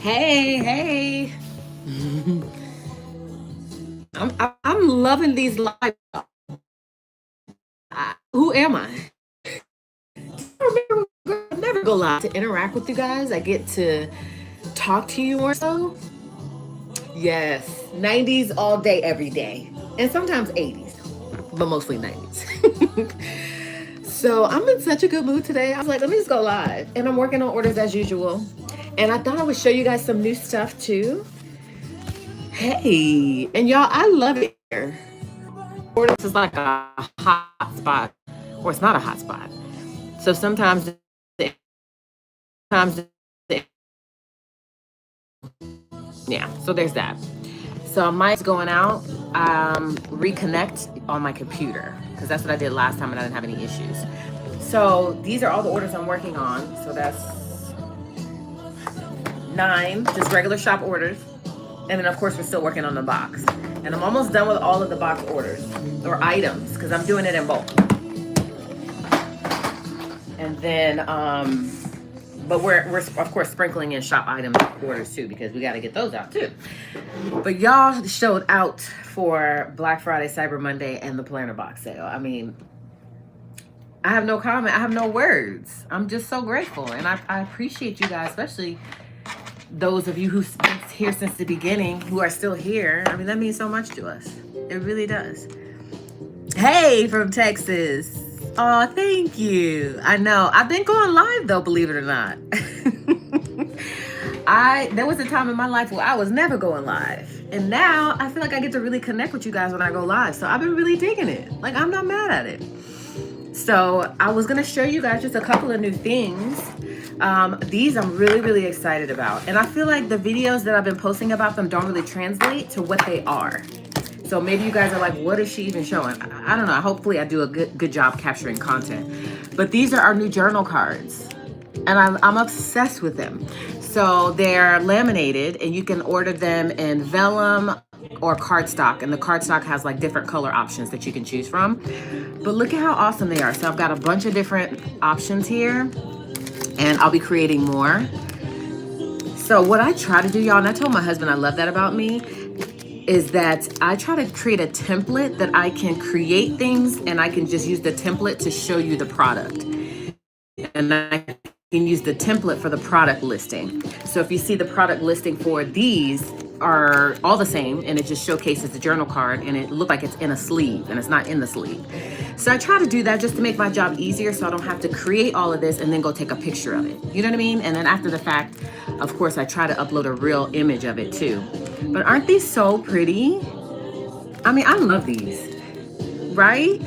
Hey, hey. I'm loving these live. Who am I? I never go live to interact with you guys. I get to talk to you more so. Yes, 90s all day, every day. And sometimes 80s, but mostly 90s. So I'm in such a good mood today. I was like, let me just go live. And I'm working on orders as usual. And I thought I would show you guys some new stuff too. Hey, and y'all, I love it here. This is like a hot spot, or it's not a hot spot. So sometimes, yeah. So there's that. So mine's going out. Reconnect on my computer because that's what I did last time and I didn't have any issues. So these are all the orders I'm working on. So that's 9 just regular shop orders. And then of course we're still working on the box. And I'm almost done with all of the box orders or items because I'm doing it in bulk. And then but we're of course sprinkling in shop item orders too because we got to get those out too. But y'all showed out for Black Friday, Cyber Monday, and the planner box sale. I mean, I have no comment. I have no words. I'm just so grateful, and I appreciate you guys, especially those of you who've been here since the beginning, who are still here. I mean, that means so much to us. It really does. Hey, from Texas. Oh, thank you. I know. I've been going live though, believe it or not. There was a time in my life where I was never going live. And now I feel like I get to really connect with you guys when I go live. So I've been really digging it. Like, I'm not mad at it. So I was gonna show you guys just a couple of new things. These I'm really, really excited about. And I feel like the videos that I've been posting about them don't really translate to what they are. So maybe you guys are like, what is she even showing? I don't know. Hopefully I do a good job capturing content. But these are our new journal cards. And I'm obsessed with them. So they're laminated and you can order them in vellum or cardstock. And the cardstock has like different color options that you can choose from. But look at how awesome they are. So I've got a bunch of different options here. And I'll be creating more. So what I try to do, y'all, and I told my husband I love that about me, is that I try to create a template that I can create things and I can just use the template to show you the product. And I can use the template for the product listing. So if you see the product listing for these are all the same and it just showcases the journal card and it looked like it's in a sleeve and it's not in the sleeve. So I try to do that just to make my job easier so I don't have to create all of this and then go take a picture of it. You know what I mean? And then after the fact, of course, I try to upload a real image of it too. But aren't these so pretty? I mean, I love these, right?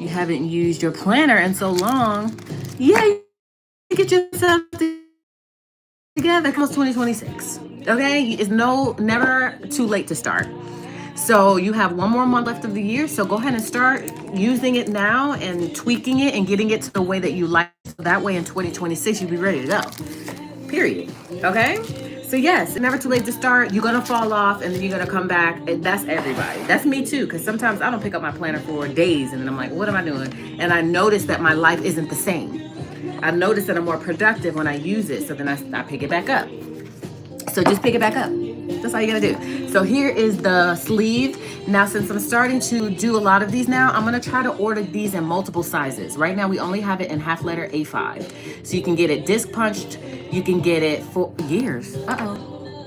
You haven't used your planner in so long. Yeah, you get yourself together. Comes 2026. Okay, it's never too late to start. So you have one more month left of the year. So go ahead and start using it now and tweaking it and getting it to the way that you like. So that way in 2026, you'll be ready to go. Period. Okay. So yes, never too late to start. You're gonna fall off and then you're gonna come back. And that's everybody. That's me too. Because sometimes I don't pick up my planner for days and then I'm like, what am I doing? And I notice that my life isn't the same. I've noticed that I'm more productive when I use it. So then I pick it back up. So just pick it back up. That's all you gotta do. So here is the sleeve. Now, since I'm starting to do a lot of these now, I'm gonna try to order these in multiple sizes. Right now, we only have it in half letter A5. So you can get it disc punched. You can get it for years. Uh-oh.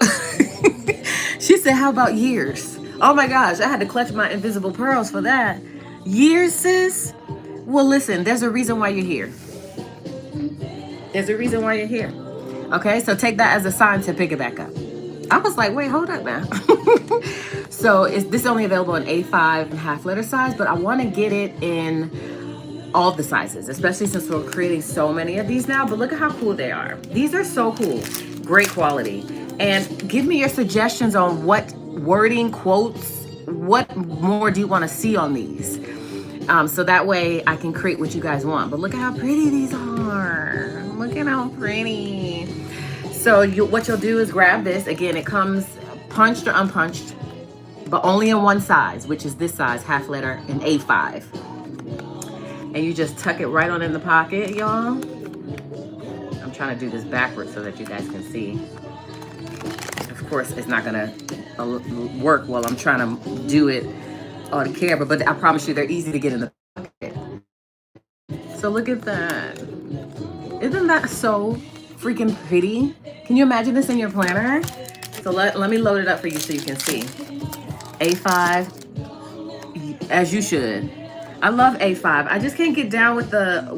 She said, how about years? Oh my gosh, I had to clutch my invisible pearls for that. Years, sis? Well, listen, there's a reason why you're here. There's a reason why you're here. Okay, so take that as a sign to pick it back up. I was like, wait, hold up now. So this is only available in A5 and half letter size, but I want to get it in all the sizes, especially since we're creating so many of these now. But look at how cool they are. These are so cool. Great quality. And give me your suggestions on what wording, quotes, what more do you want to see on these? So that way I can create what you guys want. But look at how pretty these are. Look at how pretty. So what you'll do is grab this. Again, it comes punched or unpunched, but only in one size, which is this size, half letter in A5. And you just tuck it right on in the pocket, y'all. I'm trying to do this backwards so that you guys can see. course, it's not gonna work while I'm trying to do it on camera, but I promise you they're easy to get in the pocket. So look at that. Isn't that so freaking pretty? Can you imagine this in your planner? So let me load it up for you so you can see. A5, as you should. I love A5. I just can't get down with the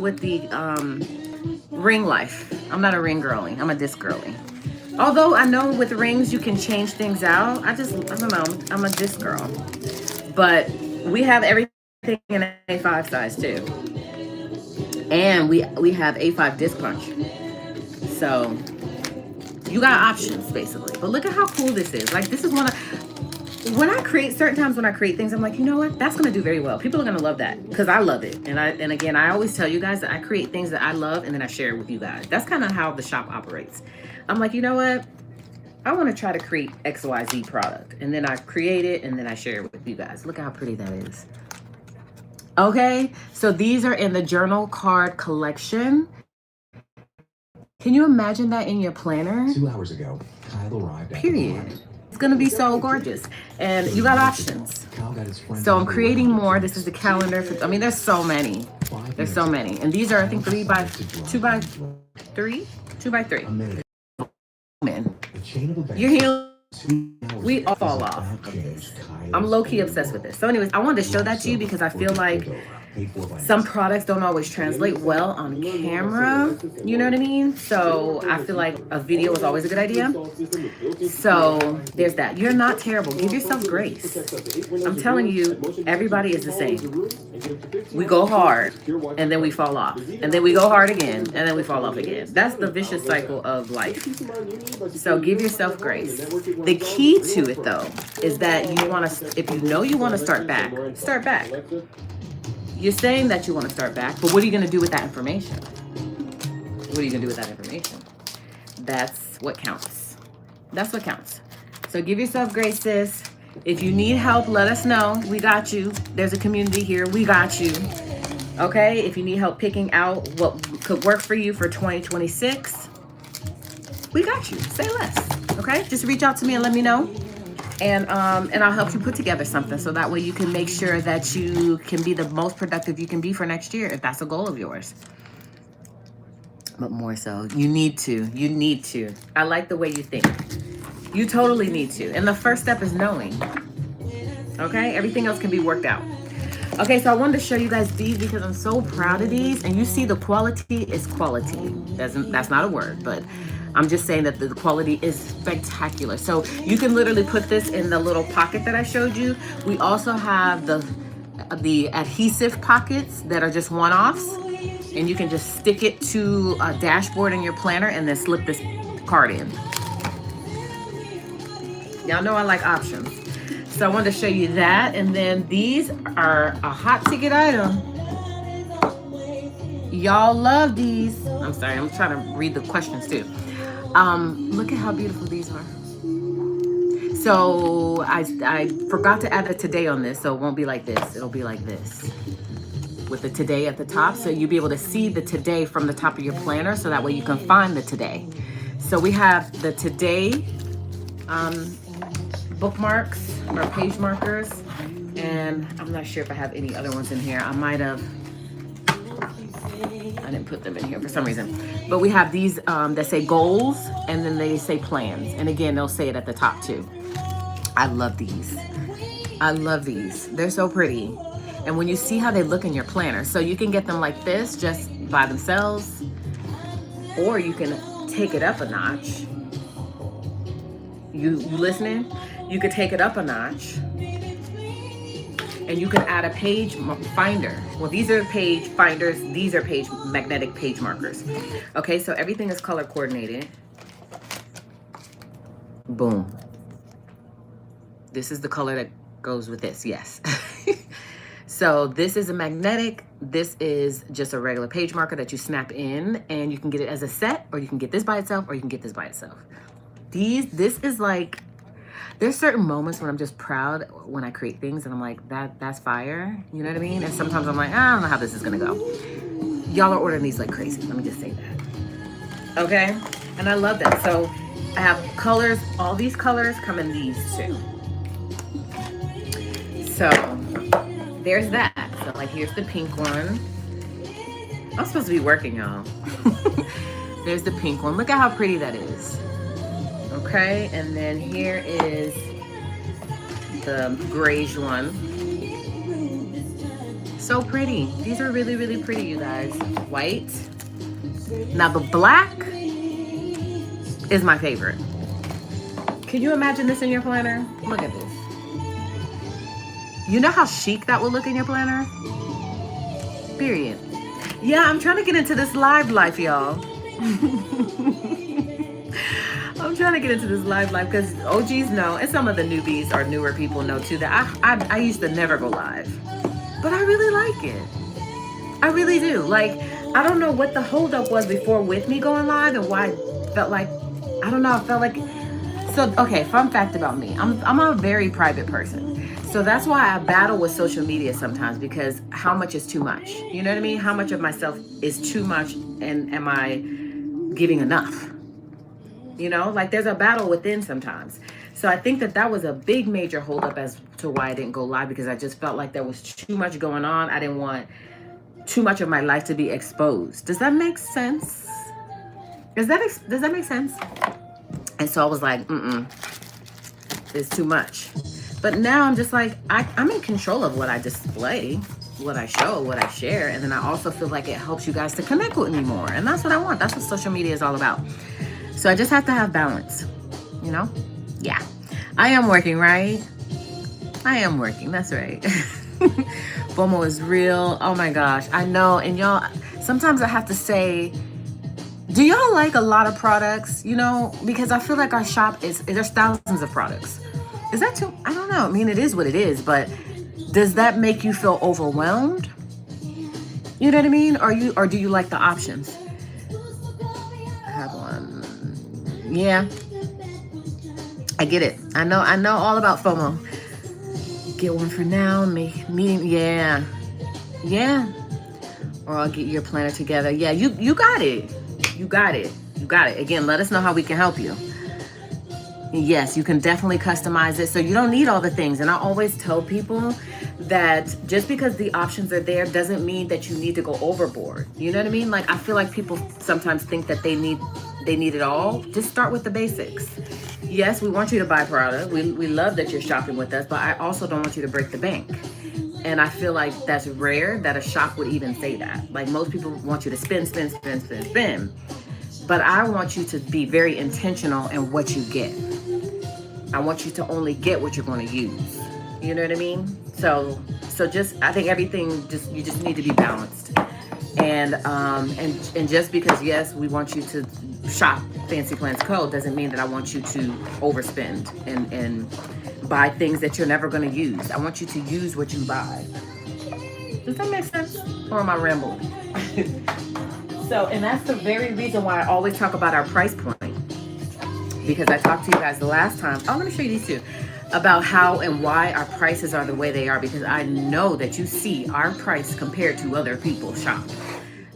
ring life. I'm not a ring girly. I'm a disc girly. Although I know with rings you can change things out. I don't know. I'm a disc girl. But we have everything in A5 size too. And we have A5 disc punch. So you got options basically. But look at how cool this is. Like, this is when I create things, I'm like, you know what? That's gonna do very well. People are gonna love that because I love it. And again, I always tell you guys that I create things that I love and then I share it with you guys. That's kind of how the shop operates. I'm like, you know what? I want to try to create XYZ product, and then I create it and then I share it with you guys. Look how pretty that is. Okay, so these are in the journal card collection. Can you imagine that in your planner? 2 hours ago, Kyle arrived at period. It's gonna be so gorgeous, and you got options. So I'm creating more. This is the calendar. I mean, there's so many. There's so many, and these are, I think, 2 by 3. Man, you're healing. We all fall off. I'm low-key obsessed with this. So anyways, I wanted to show that to you because I feel like some products don't always translate well on camera. You know what I mean? So I feel like a video is always a good idea. So there's that. You're not terrible. Give yourself grace. I'm telling you, everybody is the same. We go hard and then we fall off. And then we go hard again and then we fall off again. That's the vicious cycle of life. So give yourself grace. The key to it though is that you want to, if you know you want to start back, start back. You're saying that you want to start back, but what are you going to do with that information? What are you going to do with that information? That's what counts. That's what counts. So give yourself grace, sis. If you need help, let us know. We got you. There's a community here. We got you. Okay? If you need help picking out what could work for you for 2026, we got you. Say less. Okay? Just reach out to me and let me know. And I'll help you put together something so that way you can make sure that you can be the most productive you can be for next year if that's a goal of yours. But more so, you need to. I like the way you think. You totally need to. And the first step is knowing. Okay? Everything else can be worked out. Okay, so I wanted to show you guys these because I'm so proud of these. And you see the quality is quality. That's not a word, but I'm just saying that the quality is spectacular. So you can literally put this in the little pocket that I showed you. We also have the adhesive pockets that are just one-offs. And you can just stick it to a dashboard in your planner and then slip this card in. Y'all know I like options. So I wanted to show you that. And then these are a hot ticket item. Y'all love these. I'm sorry, I'm trying to read the questions too. Look at how beautiful these are. So I forgot to add a today on this, so it won't be like this. It'll be like this with the today at the top. So you'll be able to see the today from the top of your planner, so that way you can find the today. So we have the today bookmarks or page markers, and I'm not sure if I have any other ones in here. I might have. I didn't put them in here for some reason. But we have these that say goals, and then they say plans. And again, they'll say it at the top too. I love these. I love these. They're so pretty. And when you see how they look in your planner, so you can get them like this just by themselves, or you can take it up a notch. You listening? You could take it up a notch. And you can add a page finder. Well, these are page finders. These are magnetic page markers. Okay, so everything is color coordinated. Boom. This is the color that goes with this, yes. So this is a magnetic. This is just a regular page marker that you snap in, and you can get it as a set, or you can get this by itself, or you can get this by itself. This is like, there's certain moments when I'm just proud when I create things and I'm like, that's fire. You know what I mean? And sometimes I'm like, I don't know how this is gonna go. Y'all are ordering these like crazy. Let me just say that. Okay? And I love that. So I have colors, all these colors come in these two. So there's that. So like here's the pink one. I'm supposed to be working, y'all. There's the pink one. Look at how pretty that is. Okay, and then here is the grayish one. So pretty. These are really, really pretty, you guys. White. Now the black is my favorite. Can you imagine this in your planner? Look at this. You know how chic that will look in your planner? Period. Yeah, I'm trying to get into this live life, y'all. I'm trying to get into this live life because OGs know, and some of the newbies or newer people know too, that I used to never go live. But I really like it. I really do. Like, I don't know what the holdup was before with me going live and why I felt like, I don't know, I felt like, so, okay, fun fact about me. I'm a very private person. So that's why I battle with social media sometimes, because how much is too much? You know what I mean? How much of myself is too much, and am I giving enough? You know, like there's a battle within sometimes. So I think that was a big major holdup as to why I didn't go live, because I just felt like there was too much going on. I didn't want too much of my life to be exposed. Does that make sense? Does that make sense? And so I was like, it's too much. But now I'm just like, I'm in control of what I display, what I show, what I share. And then I also feel like it helps you guys to connect with me more. And that's what I want. That's what social media is all about. So I just have to have balance, you know? Yeah. I am working, right? I am working. That's right. FOMO is real. Oh my gosh. I know. And y'all, sometimes I have to say, do y'all like a lot of products? You know, because I feel like our shop there's thousands of products. Is that too? I don't know. I mean, it is what it is, but does that make you feel overwhelmed? You know what I mean? Or do you like the options? I have one. Yeah. I get it. I know all about FOMO. Get one for now, meeting, yeah. Yeah. Or I'll get your planner together. Yeah, you got it. You got it. You got it. Again, let us know how we can help you. Yes, you can definitely customize it. So you don't need all the things. And I always tell people that just because the options are there doesn't mean that you need to go overboard. You know what I mean? Like, I feel like people sometimes think that they need it all. Just start with the basics. Yes, we want you to buy product. We love that you're shopping with us, but I also don't want you to break the bank. And I feel like that's rare that a shop would even say that. Like, most people want you to spend. But I want you to be very intentional in what you get. I want you to only get what you're going to use. You know what I mean? So just, I think everything you just need to be balanced. And just because, yes, we want you to shop Fancy Plans Co. doesn't mean that I want you to overspend and buy things that you're never going to use. I want you to use what you buy. Does that make sense? Or am I rambling? So, and that's the very reason why I always talk about our price point. Because I talked to you guys the last time. I'm going to show you these two. About how and why our prices are the way they are. Because I know that you see our price compared to other people's shop.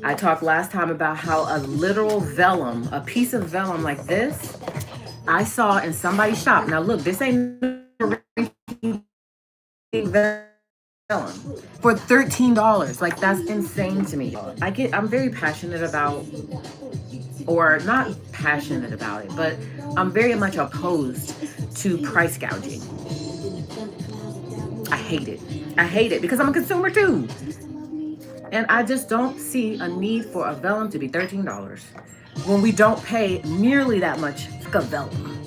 I talked last time about how a literal vellum, a piece of vellum like this, I saw in somebody's shop. Now look, this ain't vellum for $13. Like, that's insane to me. I'm very passionate about, or not passionate about it, but I'm very much opposed to price gouging. I hate it because I'm a consumer too. And I just don't see a need for a vellum to be $13 when we don't pay nearly that much for a vellum.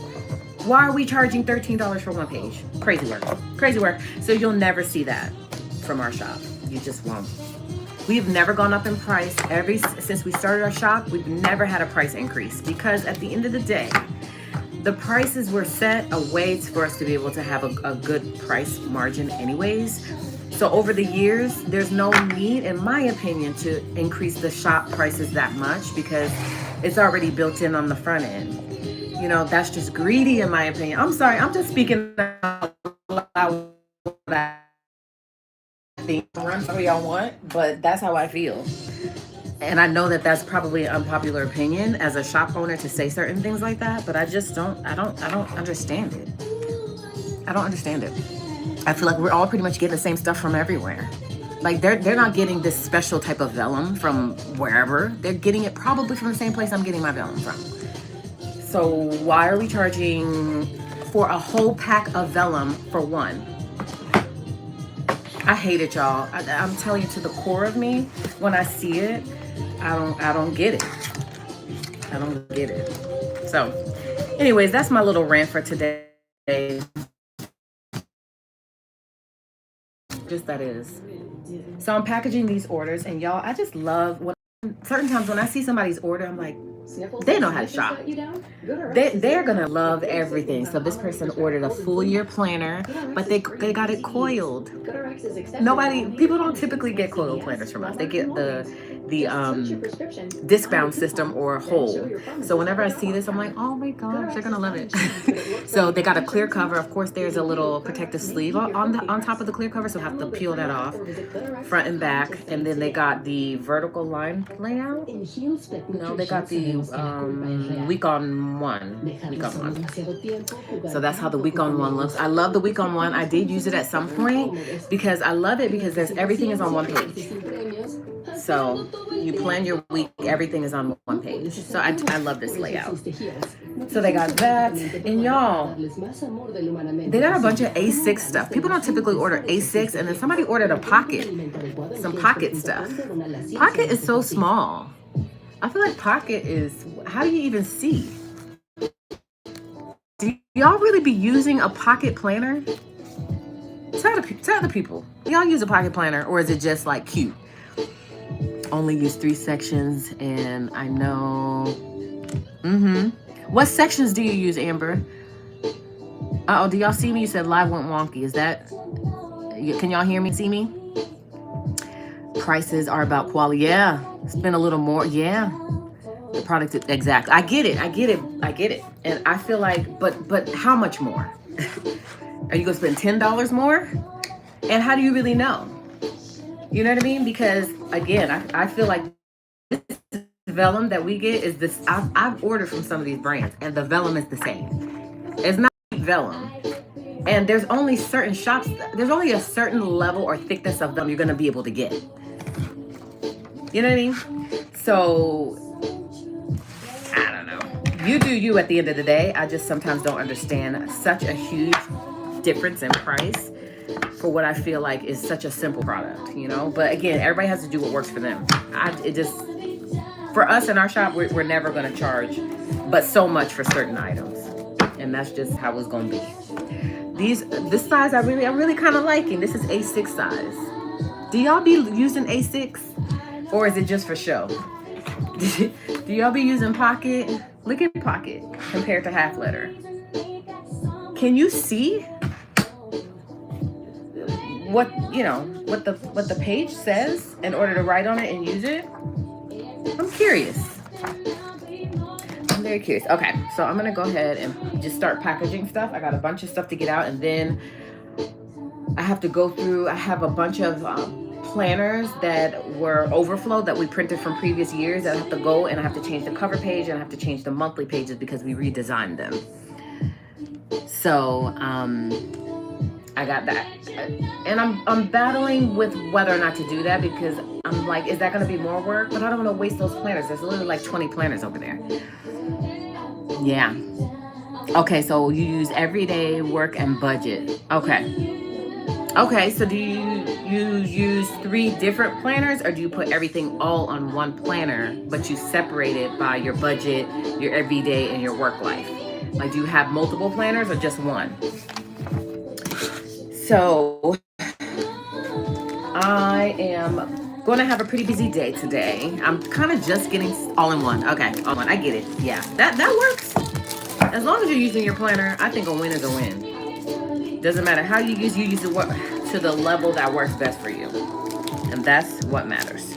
Why are we charging $13 for one page? Crazy work. So you'll never see that from our shop. You just won't. We've never gone up in price. Since we started our shop, we've never had a price increase, because at the end of the day, the prices were set a way for us to be able to have a good price margin anyways. So over the years, there's no need, in my opinion, to increase the shop prices that much, because it's already built in on the front end. You know, that's just greedy in my opinion. I'm sorry, I'm just speaking out loud what I think. Run some of y'all want, but that's how I feel. And I know that that's probably an unpopular opinion as a shop owner to say certain things like that, but I just don't understand it. I don't understand it. I feel like we're all pretty much getting the same stuff from everywhere. Like they're not getting this special type of vellum from wherever. They're getting it probably from the same place I'm getting my vellum from. So why are we charging for a whole pack of vellum for one? I hate it, y'all. I'm telling you, to the core of me, when I see it, I don't get it. I don't get it. So, anyways, that's my little rant for today. Just that is. So I'm packaging these orders, and y'all, I just love when certain times when I see somebody's order, I'm like, they know how to shop. They're gonna love everything. So this person ordered a full year planner, but they got it coiled. People don't typically get coiled planners from us. They get the disc bound system or whole. So whenever I see this, I'm like, oh my gosh, they're gonna love it. So they got a clear cover. Of course, there's a little protective sleeve on top of the clear cover, so I have to peel that off, front and back. And then they got the vertical line layout. No, they got the week on one. So that's how the week on one looks. I love the week on one. I did use it at some point because I love it because everything is on one page. So you plan your week, everything is on one page. So I love this layout. So they got that. And y'all, they got a bunch of A6 stuff. People don't typically order A6, and then somebody ordered a pocket, some pocket stuff. Pocket is so small. I feel like pocket is, how do you even see? Do y'all really be using a pocket planner? Tell the people. Do y'all use a pocket planner, or is it just like cute? Only use 3 sections, and I know. What sections do you use, Amber? Uh-oh, do y'all see me? You said live went wonky. Is that, can y'all hear me, see me? Prices are about quality. Yeah, spend a little more. Yeah, the product, exactly. I get it. And I feel like, but how much more? Are you gonna spend $10 more? And how do you really know? You know what I mean? Because again, I feel like this vellum that we get is this. I've ordered from some of these brands, and the vellum is the same. It's not vellum, and there's only certain shops. There's only a certain level or thickness of vellum you're gonna be able to get. You know what I mean? So I don't know. You do you at the end of the day. I just sometimes don't understand such a huge difference in price for what I feel like is such a simple product, you know? But again, everybody has to do what works for them. For us in our shop, we're never going to charge but so much for certain items. And that's just how it's going to be. This size I'm really kind of liking. This is A6 size. Do y'all be using A6? Or is it just for show? Do y'all be using pocket? Look at pocket compared to half letter. Can you see what the page says in order to write on it and use it? I'm curious. I'm very curious. Okay, so I'm gonna go ahead and just start packaging stuff. I got a bunch of stuff to get out, and then I have to go through. I have a bunch of planners that were overflow that we printed from previous years that I have to go, and I have to change the cover page, and I have to change the monthly pages because we redesigned them. So I got that, and I'm battling with whether or not to do that because I'm like, is that going to be more work? But I don't want to waste those planners. There's literally like 20 planners over there. Yeah. Okay, so you use everyday work and budget. Okay, so do you use 3 different planners, or do you put everything all on one planner, but you separate it by your budget, your everyday, and your work life? Like, do you have multiple planners or just one? So I am going to have a pretty busy day today. I'm kind of just getting all in one. Okay, all in one. I get it. Yeah, that works. As long as you're using your planner, I think a win is a win. Doesn't matter how you use it to the level that works best for you. And that's what matters.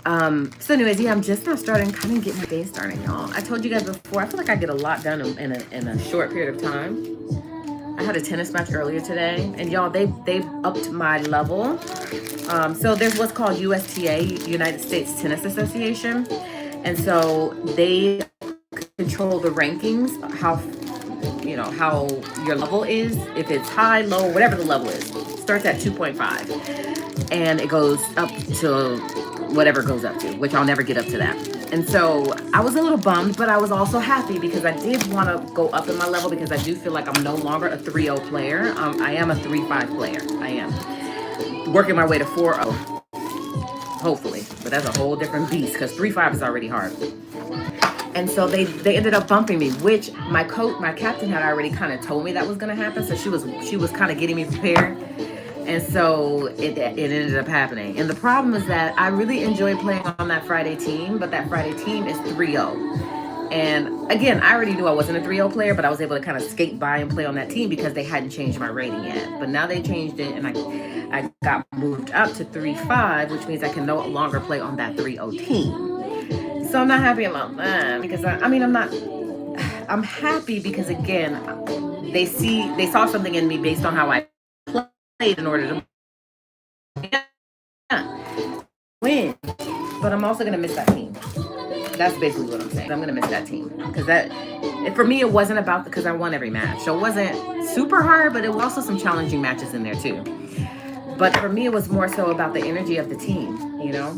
So anyways, yeah, I'm just now starting, kind of getting my day started, y'all. I told you guys before, I feel like I get a lot done in a short period of time. I had a tennis match earlier today, and y'all, they upped my level. So there's what's called USTA, United States Tennis Association, and so they control the rankings, how your level is, if it's high, low, whatever the level is. Starts at 2.5, and it goes up to whatever it goes up to, which I'll never get up to that. And so I was a little bummed, but I was also happy because I did want to go up in my level, because I do feel like I'm no longer a 3-0 player. I am a 3-5 player. I am working my way to 4-0, hopefully, but that's a whole different beast, because 3-5 is already hard. And so they ended up bumping me, which my captain had already kind of told me that was going to happen. So she was kind of getting me prepared. And so it ended up happening. And the problem is that I really enjoy playing on that Friday team, but that Friday team is 3-0. And again, I already knew I wasn't a 3-0 player, but I was able to kind of skate by and play on that team because they hadn't changed my rating yet. But now they changed it, and I got moved up to 3-5, which means I can no longer play on that 3-0 team. So I'm not happy about that, because I'm happy because, again, they saw something in me based on how I played in order to win. But I'm also going to miss that team. That's basically what I'm saying. I'm going to miss that team, because for me, it wasn't about, because I won every match. So it wasn't super hard, but it was also some challenging matches in there too. But for me, it was more so about the energy of the team, you know?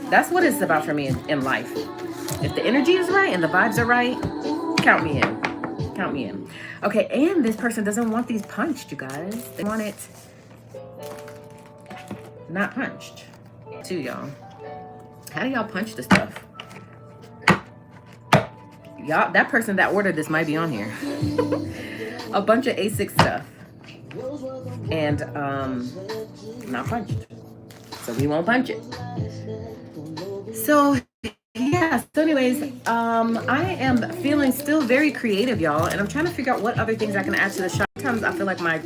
That's what it's about for me in life. If the energy is right and the vibes are right, count me in. Count me in. Okay, and this person doesn't want these punched, you guys. They want it not punched too, y'all. How do y'all punch the stuff? Y'all, that person that ordered this might be on here. A bunch of A6 stuff. And not punched. So we won't punch it. So yeah, so anyways, I am feeling still very creative, y'all, and I'm trying to figure out what other things I can add to the shop. Sometimes I feel like my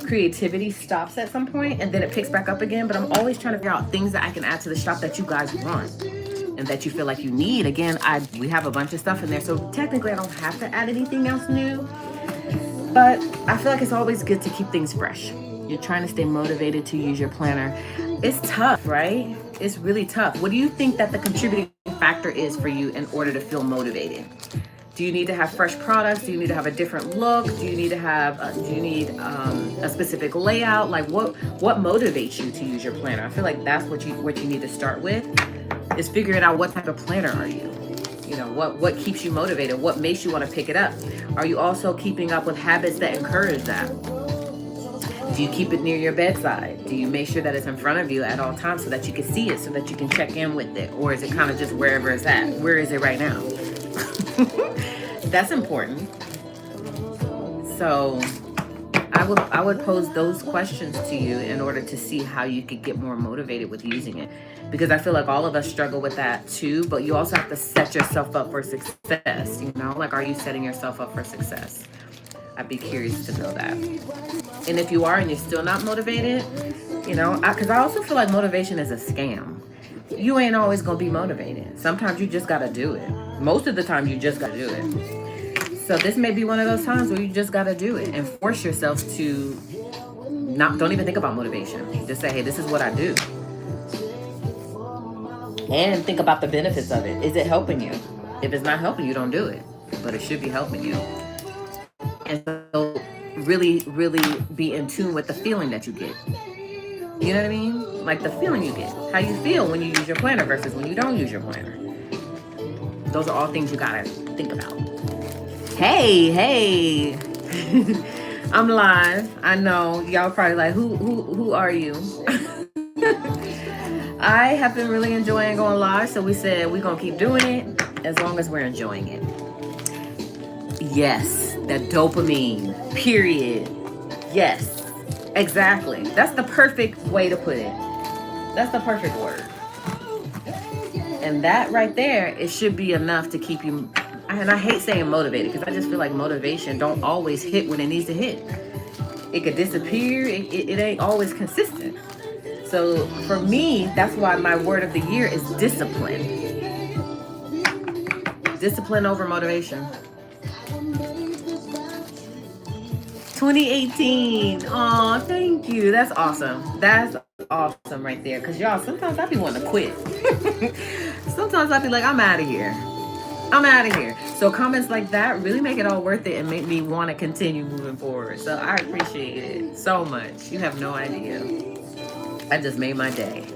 creativity stops at some point and then it picks back up again, but I'm always trying to figure out things that I can add to the shop that you guys want and that you feel like you need. Again, we have a bunch of stuff in there, so technically I don't have to add anything else new, but I feel like it's always good to keep things fresh. You're trying to stay motivated to use your planner. It's tough, right? It's really tough. What do you think that the contributing factor is for you in order to feel motivated? Do you need to have fresh products? Do you need to have a different look? Do you need to have a specific layout? Like what motivates you to use your planner? I feel like that's what you need to start with, is figuring out what type of planner are you? You know, what keeps you motivated? What makes you want to pick it up? Are you also keeping up with habits that encourage that? Do you keep it near your bedside? Do you make sure that it's in front of you at all times so that you can see it, so that you can check in with it? Or is it kind of just wherever it's at? Where is it right now? That's important. So I would pose those questions to you in order to see how you could get more motivated with using it. Because I feel like all of us struggle with that too, but you also have to set yourself up for success. You know, like, are you setting yourself up for success? I'd be curious to know that. And if you are and you're still not motivated, you know, because I also feel like motivation is a scam. You ain't always going to be motivated. Sometimes you just got to do it. Most of the time you just got to do it. So this may be one of those times where you just got to do it and force yourself to don't even think about motivation. Just say, hey, this is what I do. And think about the benefits of it. Is it helping you? If it's not helping you, don't do it. But it should be helping you. And so really, really be in tune with the feeling that you get. You know what I mean? Like the feeling you get. How you feel when you use your planner versus when you don't use your planner. Those are all things you gotta think about. Hey. I'm live. I know y'all probably like, who are you? I have been really enjoying going live, so we said we're gonna keep doing it as long as we're enjoying it. Yes, that dopamine, period. Yes, exactly. That's the perfect way to put it. That's the perfect word. And that right there, it should be enough to keep you, and I hate saying motivated, because I just feel like motivation don't always hit when it needs to hit. It could disappear, it ain't always consistent. So for me, that's why my word of the year is discipline. Discipline over motivation. 2018. Oh, thank you. That's awesome. That's awesome right there. Because y'all, sometimes I be wanting to quit. Sometimes I be like, I'm out of here. I'm out of here. So comments like that really make it all worth it and make me want to continue moving forward. So I appreciate it so much. You have no idea. I just made my day.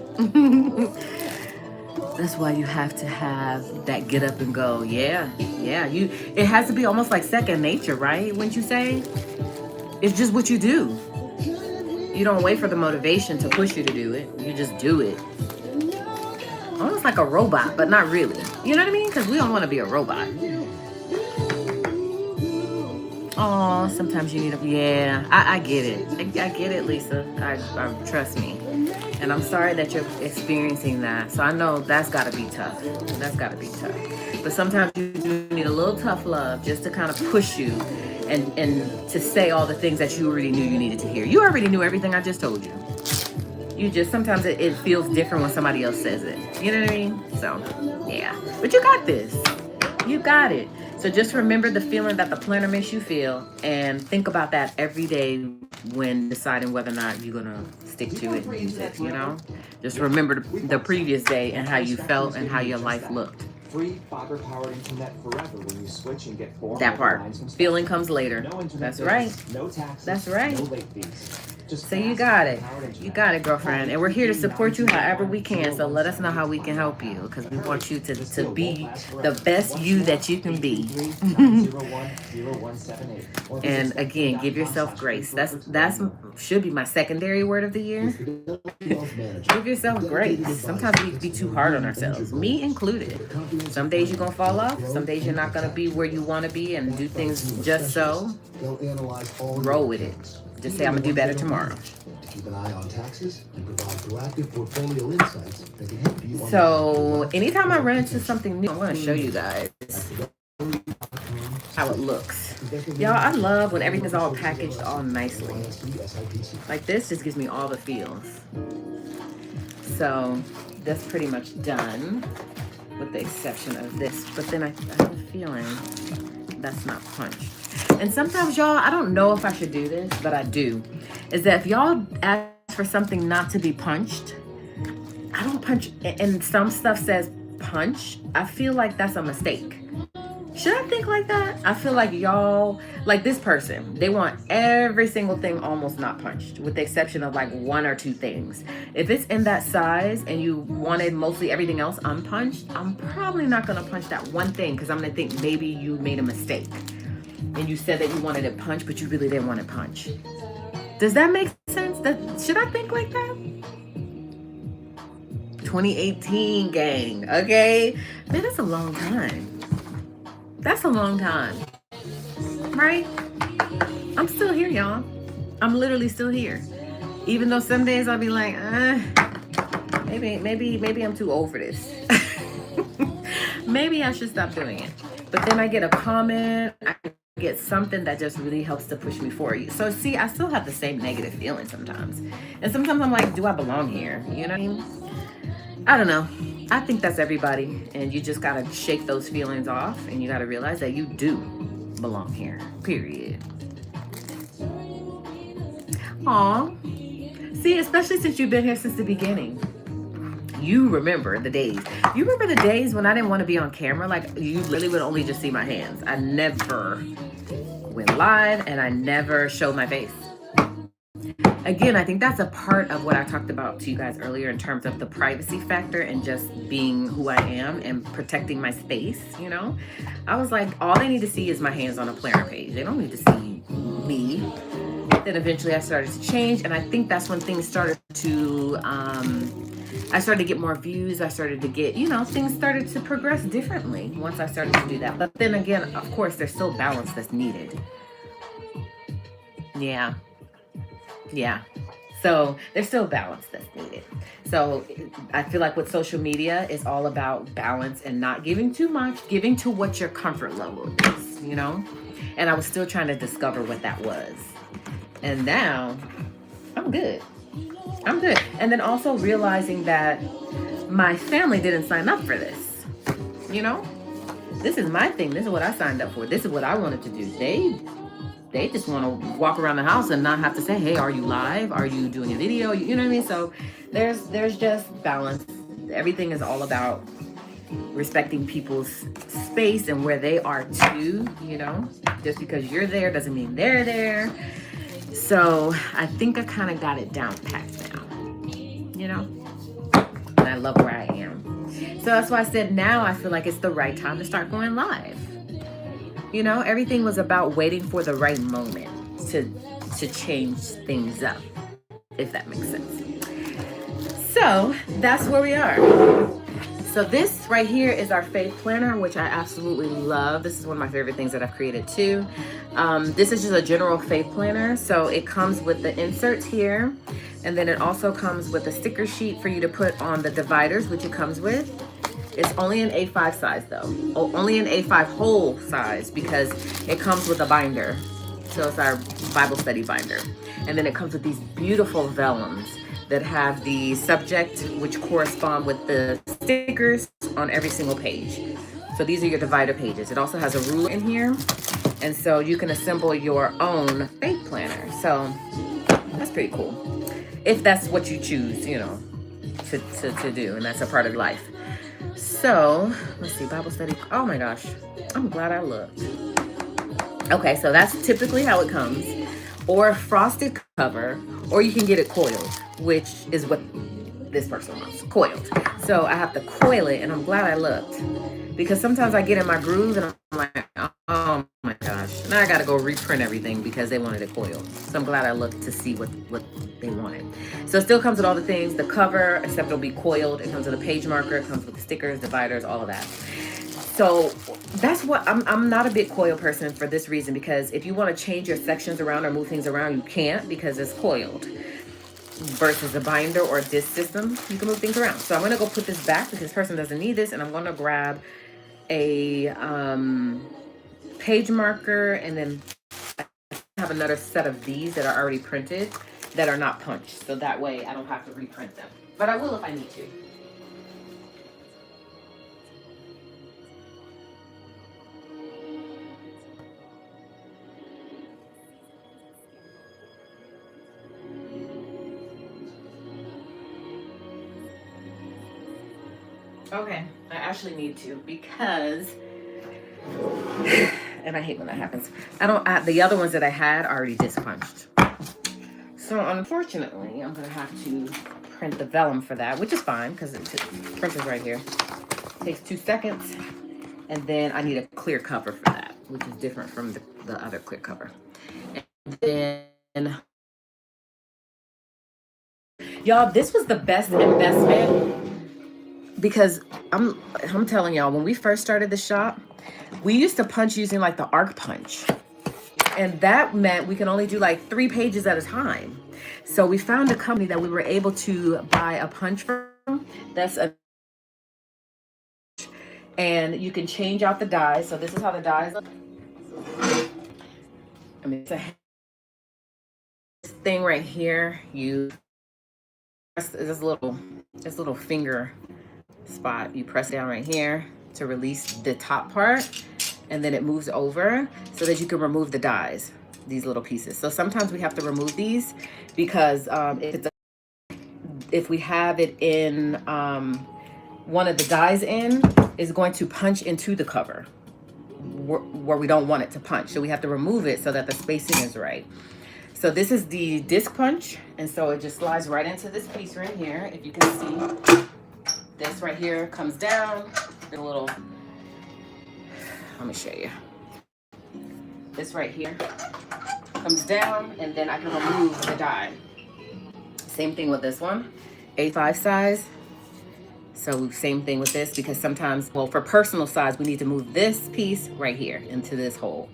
That's why you have to have that get up and go. Yeah. It has to be almost like second nature, right? Wouldn't you say? It's just what you do. You don't wait for the motivation to push you to do it. You just do it. Almost like a robot, but not really. You know what I mean? Because we don't want to be a robot. Oh, sometimes you need a... Yeah, I get it. I get it, Lisa. I trust me. And I'm sorry that you're experiencing that. So I know that's got to be tough. That's got to be tough. But sometimes you do need a little tough love just to kind of push you and to say all the things that you already knew you needed to hear. You already knew everything I just told you. You just, sometimes it feels different when somebody else says it. You know what I mean? So, yeah. But you got this. You got it. So just remember the feeling that the planner makes you feel and think about that every day when deciding whether or not you're going to stick to it and use it, you know? Just remember the previous day and how you felt and how your life looked. Free fiber-powered internet forever when you switch and get 4 that part. Feeling comes later. No internet That's bills, right. No taxes. That's right. No late fees. Just so you got it. You got it, girlfriend. And we're here to support you however we can. So let us know how we can help you because we want you to be the best you that you can be. And again, give yourself grace. That's should be my secondary word of the year. Give yourself grace. Sometimes we be too hard on ourselves, me included. Some days you're gonna fall off. Some days you're not gonna be where you want to be and do things just so. Roll with it. Just say I'm gonna do better tomorrow. Keep an eye on taxes and provide proactive portfolio insights that can help you. So anytime I run into something new, I'm gonna show you guys how it looks. Y'all, I love when everything's all packaged all nicely. Like this just gives me all the feels. So that's pretty much done with the exception of this. But then I have a feeling that's not punched. And sometimes, y'all, I don't know if I should do this, but I do. Is that if y'all ask for something not to be punched, I don't punch, and some stuff says punch, I feel like that's a mistake. Should I think like that? I feel like y'all, like this person, they want every single thing almost not punched, with the exception of like 1 or 2 things. If it's in that size and you wanted mostly everything else unpunched, I'm probably not gonna punch that one thing because I'm gonna think maybe you made a mistake. And you said that you wanted it punched, but you really didn't want it punched. Does that make sense? Should I think like that? 2018, gang, okay? Man, that's a long time. That's a long time, right? I'm still here, y'all. I'm literally still here. Even though some days I'll be like, maybe I'm too old for this. Maybe I should stop doing it. But then I get a comment, I get something that just really helps to push me forward. So see, I still have the same negative feeling sometimes. And sometimes I'm like, do I belong here? You know what I mean? I don't know. I think that's everybody. And you just got to shake those feelings off. And you got to realize that you do belong here. Period. Aw. See, especially since you've been here since the beginning. You remember the days. You remember the days when I didn't want to be on camera? Like, you literally would only just see my hands. I never went live and I never showed my face. Again, I think that's a part of what I talked about to you guys earlier in terms of the privacy factor and just being who I am and protecting my space, you know? I was like, all they need to see is my hands on a planner page. They don't need to see me. Then eventually I started to change, and I think that's when things started to, I started to get more views. I started to get, you know, things started to progress differently once I started to do that. But then again, of course, there's still balance that's needed. Yeah. So there's still balance that's needed. So I feel like with social media, it's all about balance and not giving too much, giving to what your comfort level is, you know? And I was still trying to discover what that was. And now I'm good. And then also realizing that my family didn't sign up for this, you know? This is my thing. This is what I signed up for. This is what I wanted to do. they just want to walk around the house and not have to say, hey, are you live? Are you doing a video? You know what I mean? So there's just balance. Everything is all about respecting people's space and where they are too, you know? Just because you're there doesn't mean they're there. So I think I kind of got it down packed now, you know? And I love where I am. So that's why I said now I feel like it's the right time to start going live. You know, everything was about waiting for the right moment to change things up, if that makes sense. So that's where we are. So this right here is our faith planner, which I absolutely love. This is one of my favorite things that I've created too. This is just a general faith planner. So it comes with the inserts here. And then it also comes with a sticker sheet for you to put on the dividers, which it comes with. It's only an A5 size though. Only an A5 whole size because it comes with a binder. So it's our Bible study binder. And then it comes with these beautiful vellums that have the subject, which correspond with the stickers on every single page. So these are your divider pages. It also has a ruler in here. And so you can assemble your own faith planner. So that's pretty cool. If that's what you choose, you know, to do, and that's a part of life. So let's see, Bible study. Oh my gosh, I'm glad I looked. Okay, so that's typically how it comes, or a frosted cover, or you can get it coiled, which is what this person wants, coiled. So I have to coil it, and I'm glad I looked, because sometimes I get in my groove and I'm like, oh my gosh, now I gotta go reprint everything because they wanted it coiled. So I'm glad I looked to see what they wanted. So it still comes with all the things, the cover, except it'll be coiled. It comes with a page marker, it comes with the stickers, dividers, all of that. So that's what I'm not a big coil person for this reason, because if you want to change your sections around or move things around, you can't because it's coiled. Versus a binder or a disc system, you can move things around. So I'm gonna go put this back because this person doesn't need this, and I'm gonna grab a page marker, and then I have another set of these that are already printed that are not punched, so that way I don't have to reprint them, but I will if I need to. Okay, I actually need to because and I hate when that happens. The other ones that I had already disc punched. So unfortunately, I'm gonna have to print the vellum for that, which is fine because the printer's right here. It takes 2 seconds, and then I need a clear cover for that, which is different from the other clear cover. And then, y'all, this was the best investment because I'm telling y'all, when we first started the shop, we used to punch using like the arc punch. And that meant we can only do like 3 pages at a time. So we found a company that we were able to buy a punch from. And you can change out the dies. So this is how the dies look. I mean, it's this thing right here. You press this little finger spot. You press down right here to release the top part. And then it moves over so that you can remove the dies, these little pieces. So sometimes we have to remove these because if we have it in one of the dies in, is going to punch into the cover where we don't want it to punch. So we have to remove it so that the spacing is right. So this is the disc punch, and so it just slides right into this piece right here. If you can see, this right here comes down. There's a little. Let me show you. This right here comes down, and then I can remove the die. Same thing with this one, A5 size. So same thing with this, because sometimes, well, for personal size, we need to move this piece right here into this hole.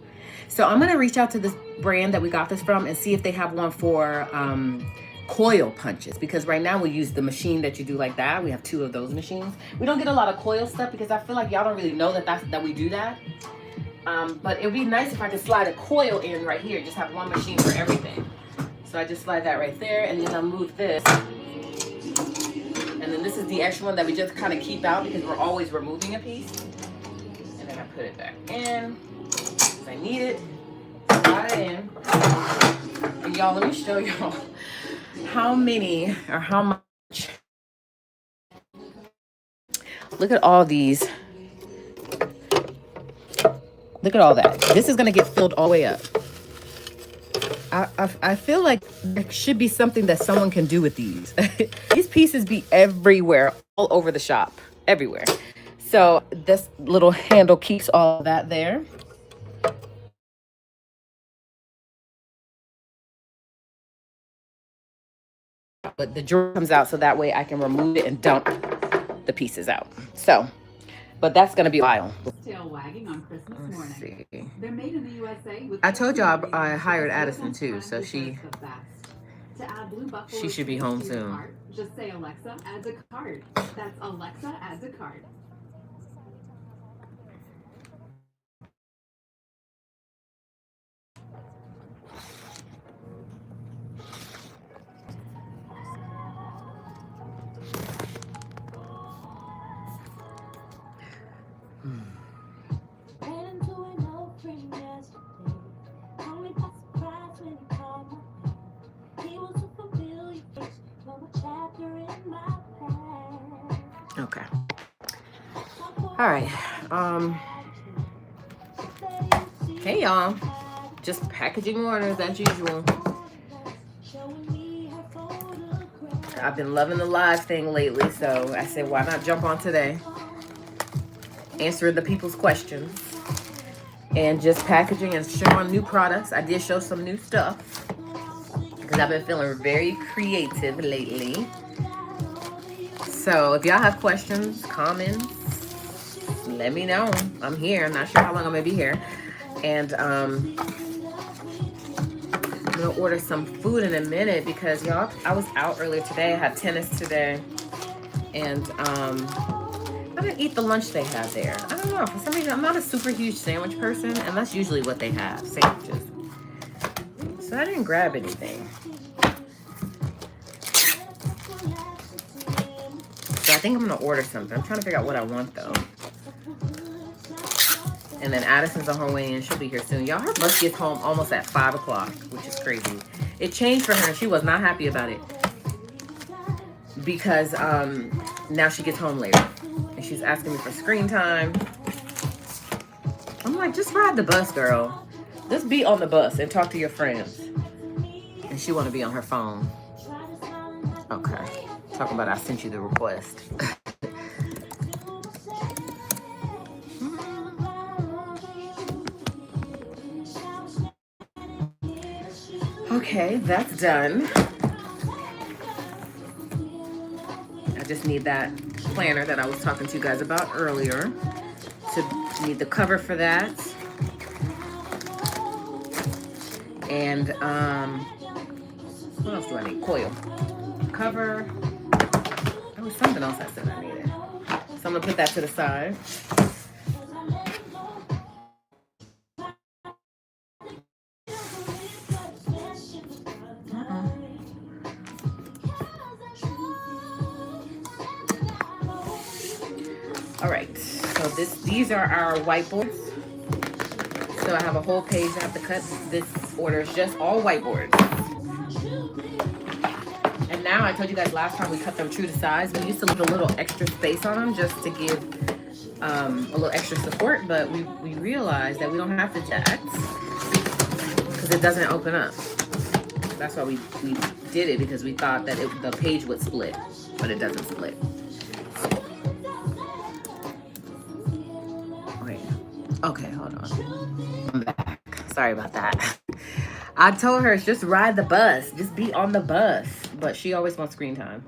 So I'm gonna reach out to this brand that we got this from and see if they have one for coil punches, because right now we use the machine that you do like that. We have 2 of those machines. We don't get a lot of coil stuff because I feel like y'all don't really know that we do that. But it would be nice if I could slide a coil in right here, just have one machine for everything. So I just slide that right there, and then I'll move this. And then this is the extra one that we just kind of keep out because we're always removing a piece. And then I put it back in because I need it. slide it in. And y'all, let me show y'all how many or how much. Look at all these. Look at all that. This is gonna get filled all the way up. I feel like there should be something that someone can do with these. These pieces be everywhere, all over the shop, everywhere. So this little handle keeps all that there. But the drawer comes out so that way I can remove it and dump the pieces out. So, but that's gonna be a while. Tail wagging on Christmas morning. See. They're made in the USA with I told y'all I hired Addison too, so she should be home soon. Just say Alexa adds a card. That's Alexa adds a card. Okay. All right. Hey y'all. Just packaging orders as usual. I've been loving the live thing lately, so I said, why not jump on today? Answering the people's questions. And just packaging and showing new products. I did show some new stuff because I've been feeling very creative lately. So if y'all have questions, comments, let me know. I'm here. I'm not sure how long I'm gonna be here. And I'm gonna order some food in a minute because y'all, I was out earlier today. I had tennis today. And I'm gonna eat the lunch they have there. I don't know, for some reason I'm not a super huge sandwich person, and that's usually what they have, sandwiches. So I didn't grab anything. So I think I'm gonna order something. I'm trying to figure out what I want though. And then Addison's on her way in. She'll be here soon. Y'all, her bus gets home almost at 5 o'clock, which is crazy. It changed for her and she was not happy about it. Because now she gets home later. And she's asking me for screen time. I'm like, just ride the bus, girl. Just be on the bus and talk to your friends. And she want to be on her phone. Okay. Talking about I sent you the request. Okay, that's done. I just need that planner that I was talking to you guys about earlier. To need the cover for that. And what else do I need? Coil. Cover. There was something else I said I needed. So I'm gonna put that to the side. All right, so these are our whiteboards. So I have a whole page I have to cut. This order is just all whiteboards. And now I told you guys last time we cut them true to size. We used to leave a little extra space on them just to give a little extra support, but we realized that we don't have to do that because it doesn't open up. That's why we did it, because we thought that the page would split, but it doesn't split. Okay, hold on. I'm back. Sorry about that. I told her, just ride the bus. Just be on the bus. But she always wants screen time.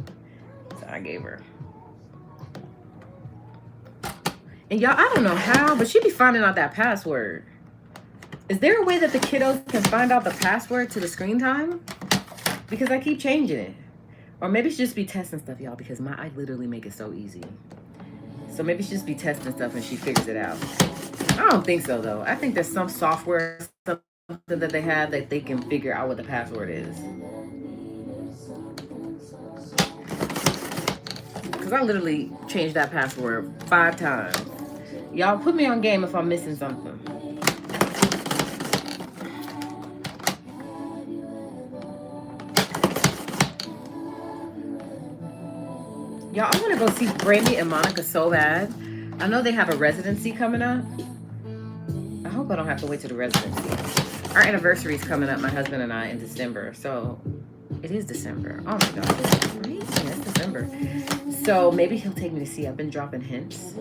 So I gave her. And y'all, I don't know how, but she be finding out that password. Is there a way that the kiddos can find out the password to the screen time? Because I keep changing it. Or maybe she just be testing stuff, y'all, because I literally make it so easy. So maybe she just be testing stuff and she figures it out. I don't think so, though. I think there's some software, something that they have that they can figure out what the password is. Because I literally changed that password 5 times. Y'all put me on game if I'm missing something. go see Brandy and Monica so bad. I know they have a residency coming up. I hope I don't have to wait to the residency. Our anniversary is coming up, my husband and I, in December. So it is December. Oh my God, it's crazy. It's December. So maybe he'll take me to see. I've been dropping hints.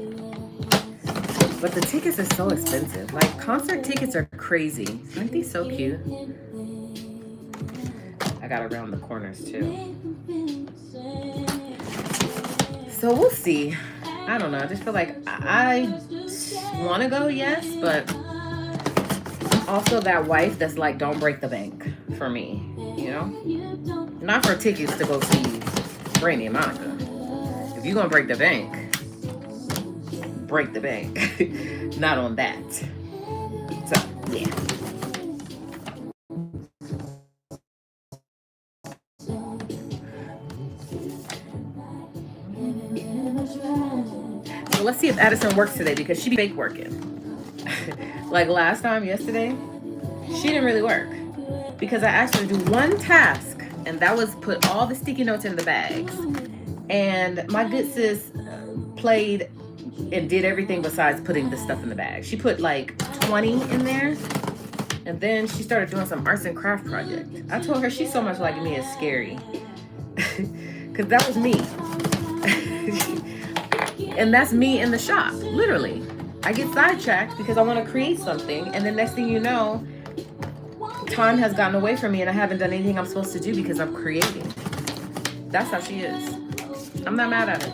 But the tickets are so expensive. Like, concert tickets are crazy. Aren't these so cute? I got around the corners too. So we'll see. I don't know. I just feel like I want to go, yes, but also that wife that's like, don't break the bank for me, you know? Not for tickets to go see Brandy and Monica. If you're going to break the bank, break the bank. Not on that. So, yeah. So let's see if Addison works today, because she be fake working. Like last time, yesterday, she didn't really work because I asked her to do one task, and that was put all the sticky notes in the bags. And my good sis played and did everything besides putting the stuff in the bag. She put like 20 in there, and then she started doing some arts and craft project. I told her she's so much like me, it's scary. Because that was me. And that's me in the shop, literally. I get sidetracked because I want to create something, and then next thing you know, time has gotten away from me and I haven't done anything I'm supposed to do because I'm creating. That's how she is. I'm not mad at her.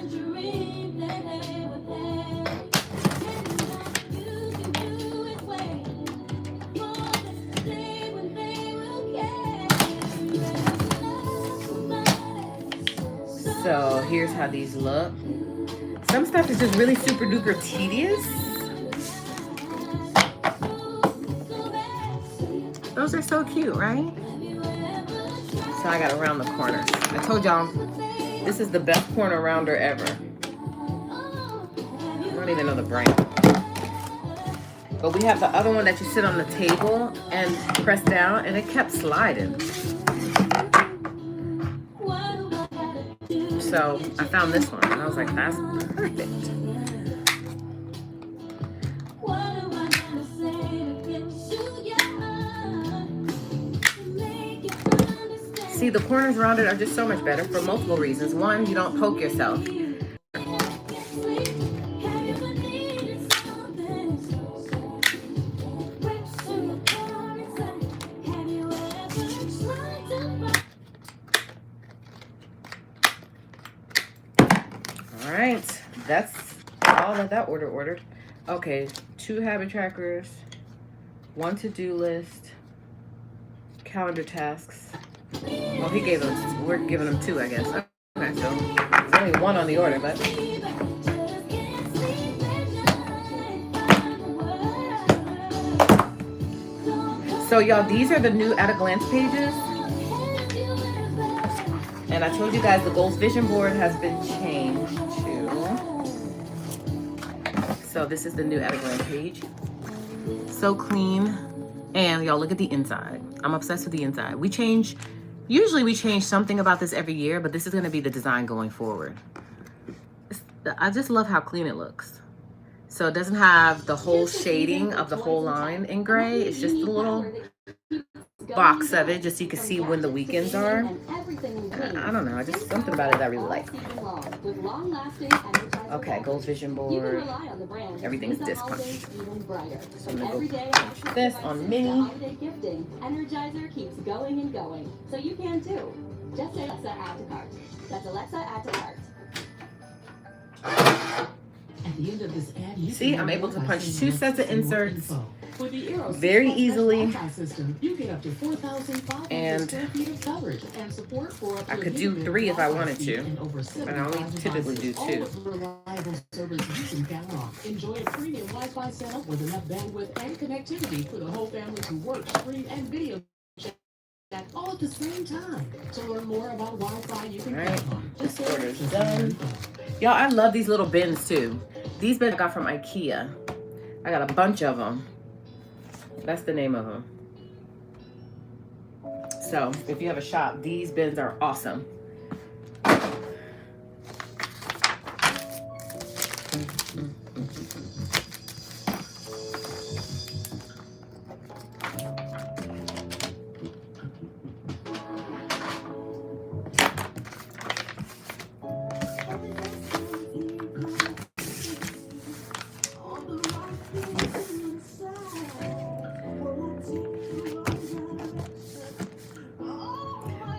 So here's how these look. Some stuff is just really super duper tedious. Those are so cute, right? So I got around the corner. I told y'all, this is the best corner rounder ever. I don't even know the brand. But we have the other one that you sit on the table and press down, and it kept sliding. So I found this one, and I was like, that's perfect. See, the corners rounded are just so much better for multiple reasons. One, you don't poke yourself. All right, that's all that order ordered. Okay, 2 habit trackers, 1 to-do list, calendar tasks. Oh, he gave us, we're giving him 2, I guess. Okay, so there's only 1 on the order, but. So y'all, these are the new at a glance pages. And I told you guys the goals vision board has been changed to. So this is the new at a glance page. So clean. And y'all look at the inside. I'm obsessed with the inside. Usually we change something about this every year, but this is gonna be the design going forward. I just love how clean it looks. So it doesn't have the whole shading of the whole line in gray. It's just a little box of it, just so you can see when the weekends are. I don't know, just something about it that I really like. Okay, goals vision board. Everything's disc punched. So I'm gonna go punch this on mini. Energizer keeps going and going, so you can too. Just say Alexa add to cart. That's Alexa add to cart. At the end of this ad, see, I'm able to punch 2 sets of inserts very easily. And I could do 3 if I wanted to, but I only typically do 2. Enjoy a premium Wi-Fi setup with enough bandwidth and connectivity for the whole family to work, stream, and video chat all at the same time. To learn more about Wi-Fi, you can count on. This order's done. Y'all, I love these little bins too. These bins I got from IKEA. I got a bunch of them. That's the name of them. So if you have a shop, these bins are awesome.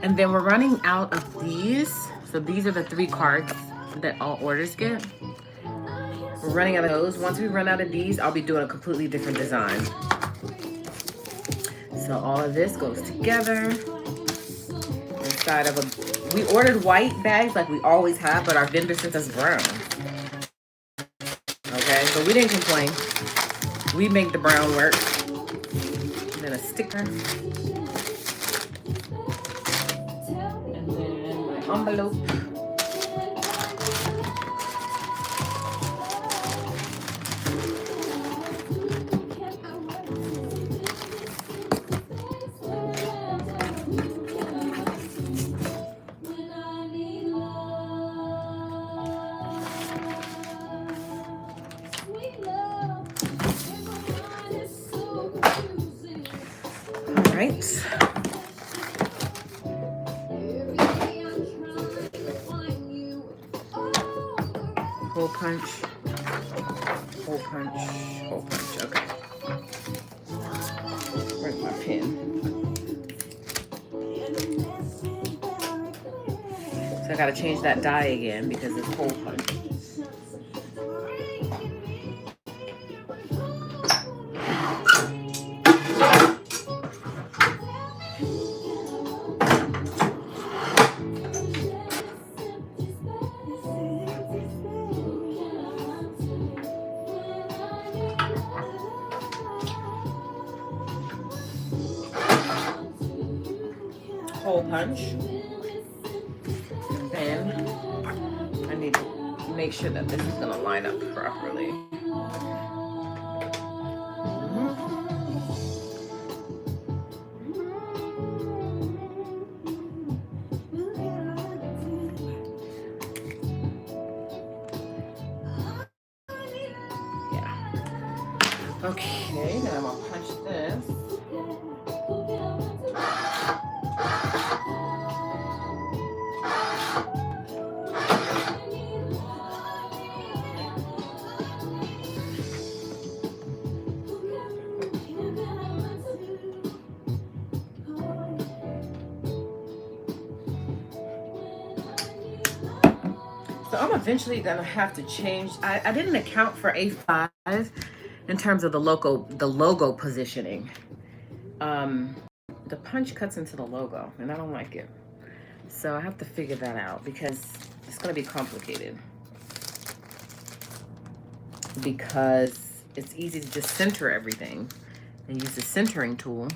And then we're running out of these. So these are the 3 cards that all orders get. We're running out of those. Once we run out of these, I'll be doing a completely different design. So all of this goes together inside of a, we ordered white bags like we always have, but our vendor sent us brown. Okay, so we didn't complain. We make the brown work. And then a sticker. And then my envelope. Right. Hole punch, hole punch, hole punch. Okay. Where's my pen? So I gotta change that die again because it's hole punch. Hole punch, and then I need to make sure that this is going to line up properly. Yeah. Okay, then I'm going to punch this. So I'm eventually gonna have to change. I didn't account for A5 in terms of the logo positioning. The punch cuts into the logo, and I don't like it. So I have to figure that out because it's gonna be complicated. Because it's easy to just center everything and use the centering tool.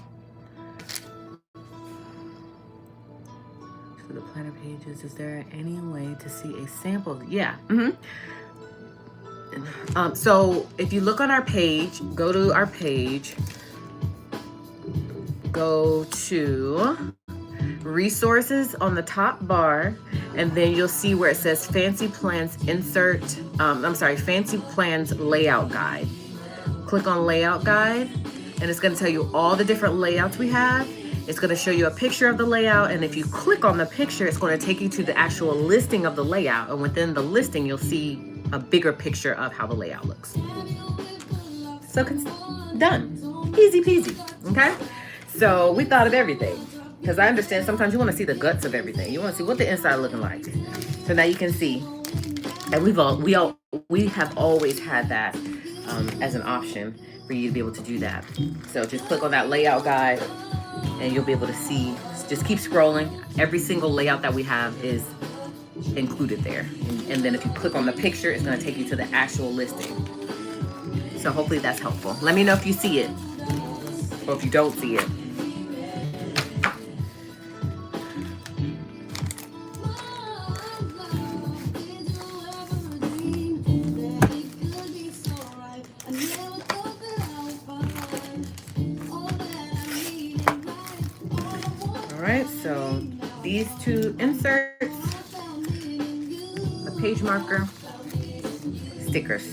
The planner pages, is there any way to see a sample? Yeah. So if you look on our page, go to our page, go to resources on the top bar, and then you'll see where it says Fancy Plans Insert, Fancy Plans Layout Guide. Click on Layout Guide, and it's going to tell you all the different layouts we have. It's going to show you a picture of the layout, and if you click on the picture, it's going to take you to the actual listing of the layout, and within the listing, you'll see a bigger picture of how the layout looks. So done. Easy peasy, okay? So we thought of everything, because I understand sometimes you want to see the guts of everything. You want to see what the inside looking like. So now you can see, and we have always had that as an option for you to be able to do that. So just click on that layout guide, and you'll be able to see. Just keep scrolling. Every single layout that we have is included there. And then if you click on the picture, it's going to take you to the actual listing. So hopefully that's helpful. Let me know if you see it or if you don't see it. Alright, so these two inserts, a page marker, stickers.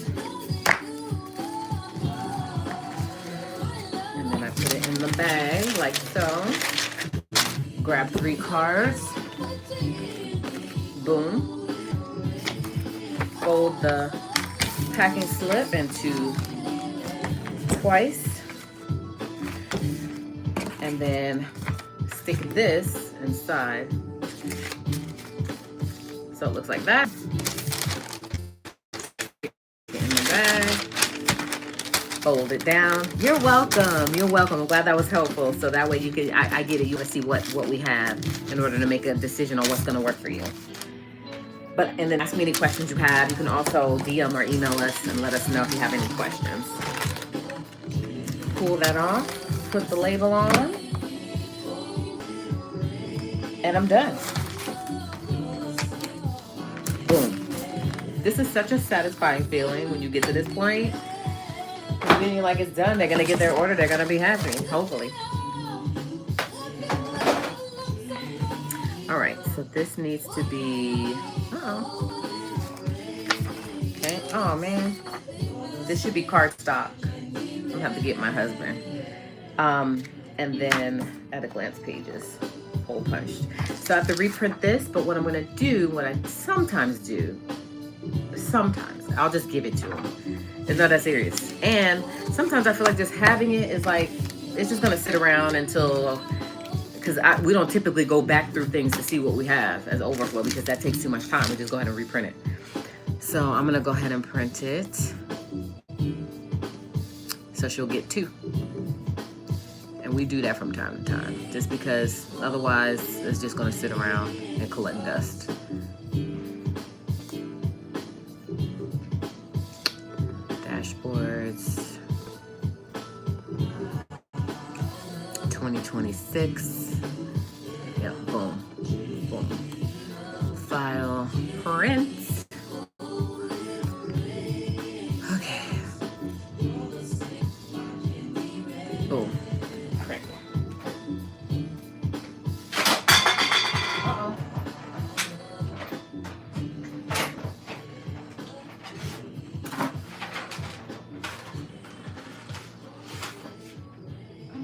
And then I put it in the bag like so. Grab 3 cards. Boom. Fold the packing slip into twice. And then stick this inside. So it looks like that. Get in the bag. Fold it down. You're welcome. You're welcome. I'm glad that was helpful. So that way you can, I get it. You want to see what we have in order to make a decision on what's going to work for you. But, and then ask me any questions you have. You can also DM or email us and let us know if you have any questions. Pull that off. Put the label on. And I'm done. Boom. This is such a satisfying feeling when you get to this point. When you're like, it's done, they're gonna get their order, they're gonna be happy, hopefully. All right, so this needs to be, okay, oh man. This should be cardstock. I'm gonna have to get my husband. And then at a glance pages. Hole punched. So I have to reprint this, but what I'm gonna do, what I sometimes do, I'll just give it to him. It's not that serious. And sometimes I feel like just having it is like, it's just gonna sit around until, because we don't typically go back through things to see what we have as overflow because that takes too much time. We just go ahead and reprint it. So I'm gonna go ahead and print it. So she'll get 2. And we do that from time to time, just because otherwise it's just gonna sit around and collect dust. Dashboards, 2026, yeah, boom, boom. File, print. Okay. Boom.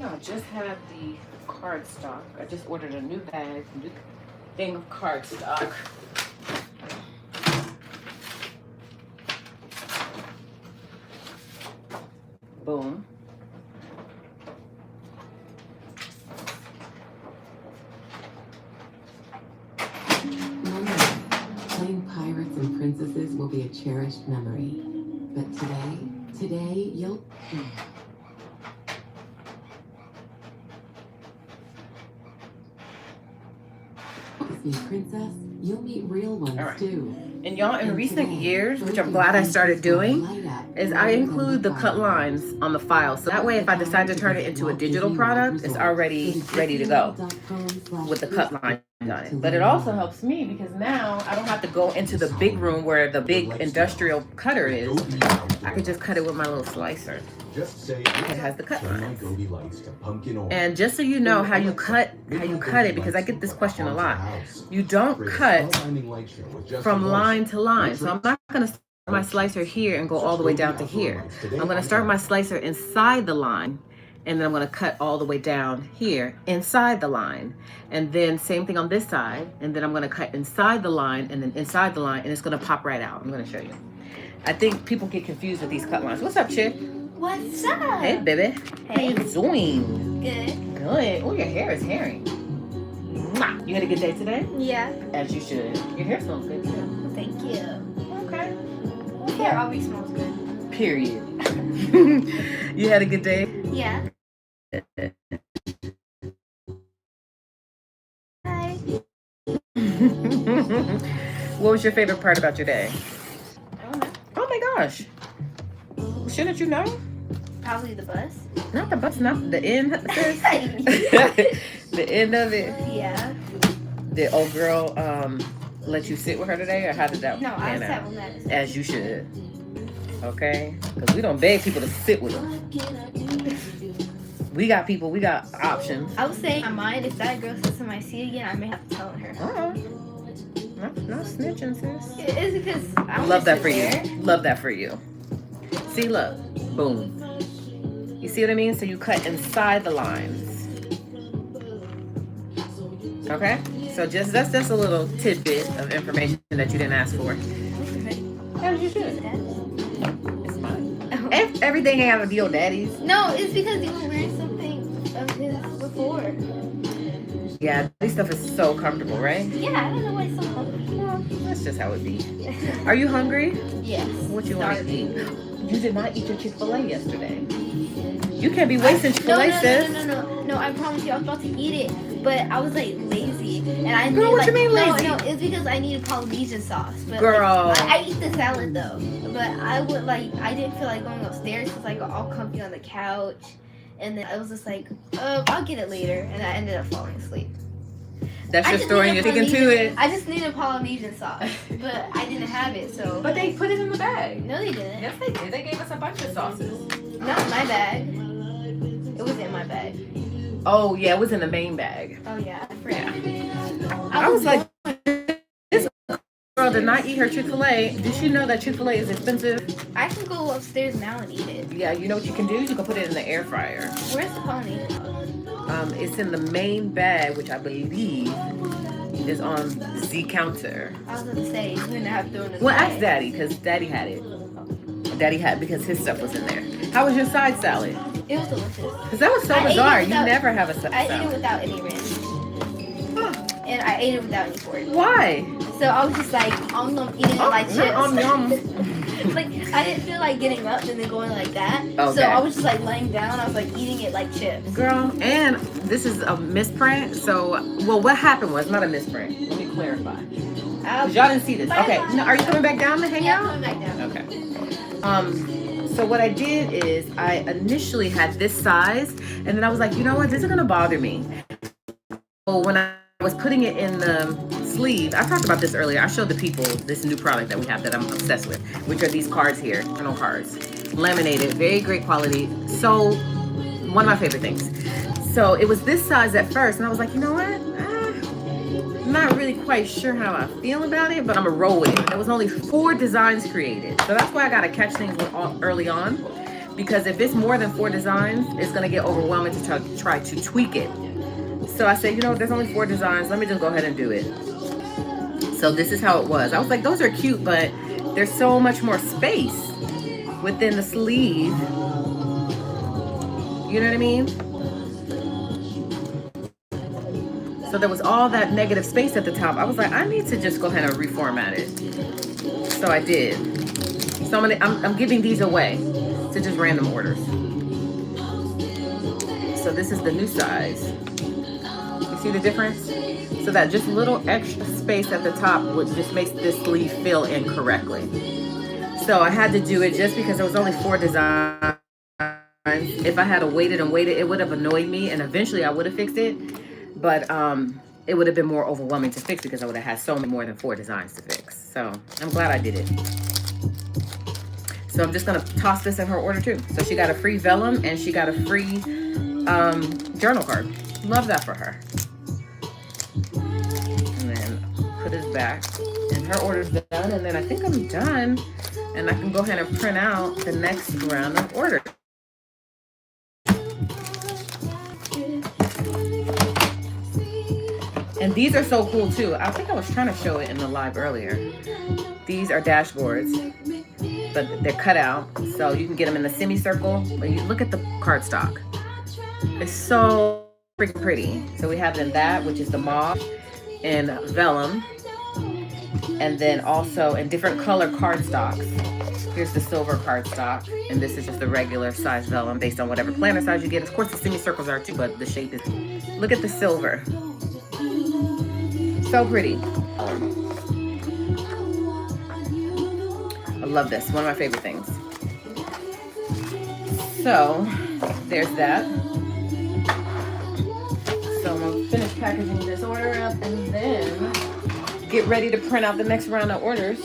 I just have the cardstock. I just ordered a new bag, new thing of cardstock. Boom. Playing pirates and princesses will be a cherished memory. But today you'll... Princess, you'll meet real ones too. And y'all, in recent years, which I'm glad I started doing, is I include the cut lines on the file. So that way, if I decide to turn it into a digital product, it's already ready to go with the cut lines on it. But it also helps me because now I don't have to go into the big room where the big industrial cutter is. I can just cut it with my little slicer. Just say It has the cut turn my lines. Gobi lights to pumpkin orange. And just so you know how you cut it, because I get this question a lot. You don't cut from line to line. So I'm not going to start my slicer here and go all the way down to here. I'm going to start my slicer inside the line, and then I'm going to cut all the way down here inside the line. And then same thing on this side, and then I'm going to cut inside the line and then inside the line, and it's going to pop right out. I'm going to show you. I think people get confused with these cut lines. What's up, chick? What's up? Hey, baby. Hey. How you doing? Good. Good. Oh, your hair is hairy. Mwah. You had a good day today? Yeah. As you should. Your hair smells good too. Thank you. Okay. Hair always smells good. Period. You had a good day? Yeah. Hi. What was your favorite part about your day? I don't know. Oh my gosh. Shouldn't you know? Probably the bus. Not the bus, not the end. The end of it. Yeah. Did old girl let you sit with her today, or how did that No, I pan sat out? with that. As you should. Okay? Because we don't beg people to sit with them. We got people, we got options. I would say in my mind, if that girl sits in my seat again, I may have to tell her. All Not snitching, sis. It's because I don't Love that for sit there. you. Love that for you. See, look. Boom. You see what I mean? So you cut inside the lines. Okay? So that's just a little tidbit of information that you didn't ask for. As you should. It's mine. Everything ain't gotta be your daddy's. No, it's because you were wearing something of his before. Yeah, this stuff is so comfortable, right? Yeah, I don't know why it's so comfortable. Well, that's just how it be. Are you hungry? Yes. What you want to Starving. eat? You did not eat your Chick-fil-A yesterday. You can't be wasting Chick-fil-A, sis. No, I promise you, I was about to eat it, but I was like lazy, and I Girl, needed, what like, you mean lazy? No, it's because I needed Polynesian sauce. But Girl. like, I eat the salad though, but I didn't feel like going upstairs because I got all comfy on the couch, and then I was just like, I'll get it later, and I ended up falling asleep. That's your story and you're sticking to it. I just needed Polynesian sauce, but I didn't have it, so. But they put it in the bag. No, they didn't. Yes, they did. They gave us a bunch of sauces. Not in my bag. It was in my bag. Oh, yeah, it was in the main bag. Oh yeah, I forgot. Yeah. I was like, this girl did not eat her Chick-fil-A. Did she know that Chick-fil-A is expensive? I can go upstairs now and eat it. Yeah, you know what you can do? You can put it in the air fryer. Where's the Polynesian sauce? It's in the main bag, which I believe is on the counter. I was gonna say you wouldn't have thrown it. Well, away. ask Daddy, because Daddy had it. Daddy had because his stuff was in there. How was your side salad? It was delicious. Because that was so I ate it bizarre. You without- never have a side I ate it salad. without any ranch, and I ate it without any pork. Why? So I was just like, eating it like chips. Yum. Like I didn't feel like getting up and then going like that. Okay. So I was just like laying down. I was like eating it like chips. Girl, and this is a misprint. So, well, what happened was not a misprint. Let me clarify. 'Cause y'all didn't see this. Okay. No, are you coming back down to hang Yeah, out? I'm coming back down. Okay. So what I did is I initially had this size, and then I was like, you know what? This is gonna bother me. So when I was putting it in the sleeve, I talked about this earlier. I showed the people this new product that we have that I'm obsessed with, which are these cards here, journal cards, laminated, very great quality. So one of my favorite things. So it was this size at first, and I was like, you know what? I'm not really quite sure how I feel about it, but I'm gonna roll with it. There was only 4 designs created, so that's why I gotta catch things early on, because if it's more than 4 designs, it's gonna get overwhelming to try to tweak it. So I said, you know, there's only 4 designs. Let me just go ahead and do it. So this is how it was. I was like, those are cute, but there's so much more space within the sleeve. You know what I mean? So there was all that negative space at the top. I was like, I need to just go ahead and reformat it. So I did. So I'm giving these away to just random orders. So this is the new size. You see the difference? So that just little extra space at the top would just makes this sleeve fill in correctly. So I had to do it just because there was only 4 designs. If I had waited, it would have annoyed me, and eventually I would have fixed it. But it would have been more overwhelming to fix because I would have had so many more than 4 designs to fix. So I'm glad I did it. So I'm just gonna toss this in her order too. So she got a free vellum and she got a free journal card. Love that for her. And then put this back. And her order's done. And then I think I'm done. And I can go ahead and print out the next round of orders. And these are so cool too. I think I was trying to show it in the live earlier. These are dashboards, but they're cut out. So you can get them in the semicircle. But you look at the cardstock. It's so freaking pretty. So we have it in that, which is the mauve and vellum. And then also in different color cardstocks. Here's the silver cardstock. And this is just the regular size vellum based on whatever planner size you get. Of course the semicircles are too, but the shape is, look at the silver. So pretty. I love this. One of my favorite things. So there's that. So I'm gonna finish packaging this order up and then get ready to print out the next round of orders.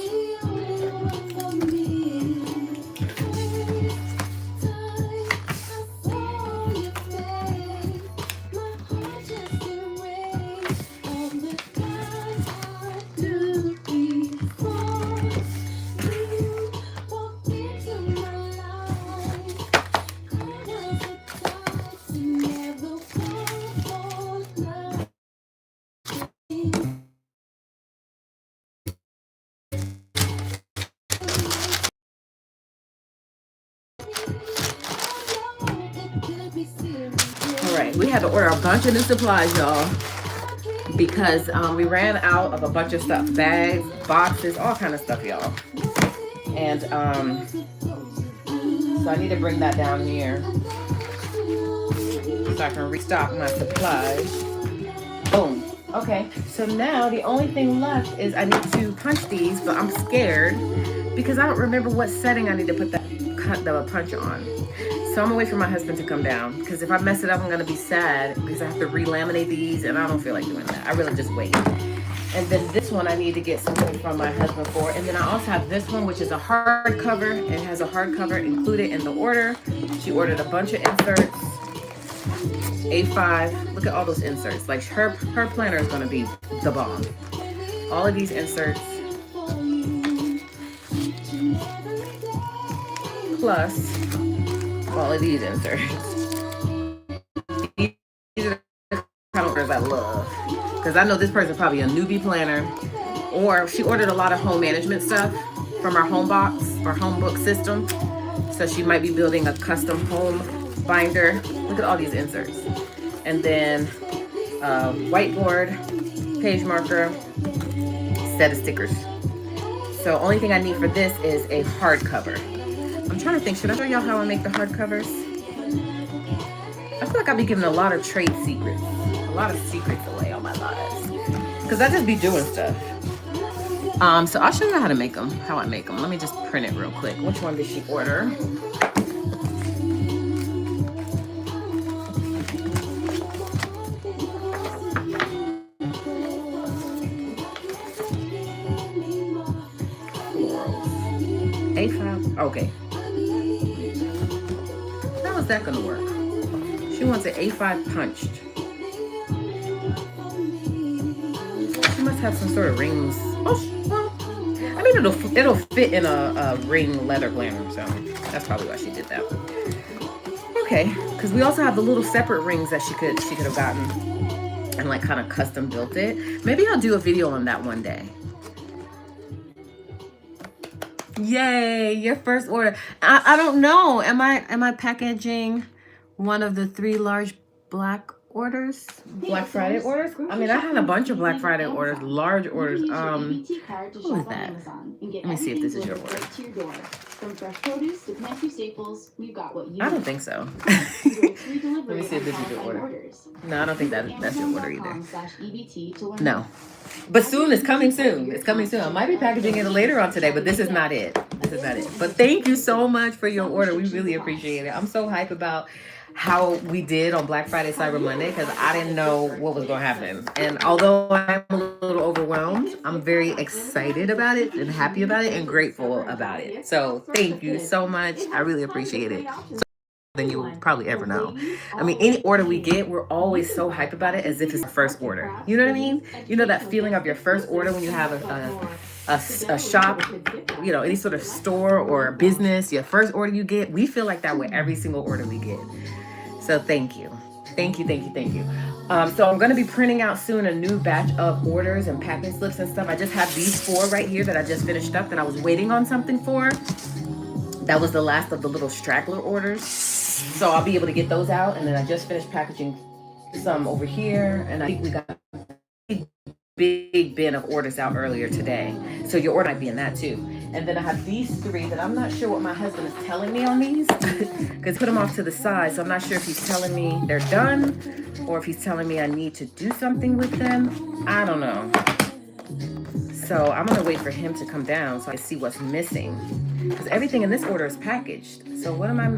right, we had to order a bunch of new supplies, y'all, because we ran out of a bunch of stuff, bags, boxes, all kind of stuff, y'all. And so I need to bring that down here so I can restock my supplies. Boom. Okay, so now the only thing left is I need to punch these, but I'm scared because I don't remember what setting I need to put the punch on. So I'm gonna wait for my husband to come down, because if I mess it up, I'm gonna be sad because I have to re-laminate these and I don't feel like doing that. I really just wait. And then this one I need to get something from my husband for. And then I also have this one, which is a hardcover. It has a hardcover included in the order. She ordered a bunch of inserts. A5, look at all those inserts. Like her planner is gonna be the bomb. All of these inserts, plus all of these inserts. These are the kind of orders I love, because I know this person's probably a newbie planner, or she ordered a lot of home management stuff from our home box or home book system. So she might be building a custom home binder. Look at all these inserts. And then whiteboard, page marker, set of stickers. So only thing I need for this is a hardcover. I'm trying to think, should I show y'all how I make the hardcovers? I feel like I'll be giving a lot of trade secrets, a lot of secrets away on my lives, because I just be doing stuff. So I'll show you how to make them, how I make them. Let me just print it real quick. Which one did she order? A5, okay. How is that gonna work? She wants an A5 punched. She must have some sort of rings. Oh, well, I mean, it'll fit in a ring leather planner, so that's probably why she did that. Okay, because we also have the little separate rings that she could have gotten and like kind of custom built it. Maybe I'll do a video on that one day. Yay, your first order. I don't know. Am I packaging one of the 3 large Black orders? Black Friday orders? I mean, I had a bunch of Black Friday orders, large orders. Who is that? Let me see if this is your order. From fresh produce to pantry staples, we've got what you I don't think so. Let me see if this is your order. No, I don't think that's your order either. No. But soon, it's coming soon. It's coming soon. I might be packaging it later on today, but this is not it. This is not it. But thank you so much for your order. We really appreciate it. I'm so hyped about how we did on Black Friday, Cyber Monday, because I didn't know what was going to happen. And although I'm a little overwhelmed, I'm very excited about it and happy about it and grateful about it. So thank you so much. I really appreciate it. Than you probably ever know. I mean, any order we get, we're always so hyped about it as if it's the first order. You know what I mean? You know that feeling of your first order when you have a shop, you know, any sort of store or business, your first order you get, we feel like that with every single order we get. So thank you. Thank you, thank you, thank you. So I'm going to be printing out soon a new batch of orders and packing slips and stuff. I just have these 4 right here that I just finished up that I was waiting on something for. That was the last of the little straggler orders. So I'll be able to get those out. And then I just finished packaging some over here. And I think we got a big bin of orders out earlier today. So your order might be in that too. And then I have these 3 that I'm not sure what my husband is telling me on these. Because put them off to the side. So I'm not sure if he's telling me they're done or if he's telling me I need to do something with them. I don't know. So I'm going to wait for him to come down so I can see what's missing. Because everything in this order is packaged. So what am I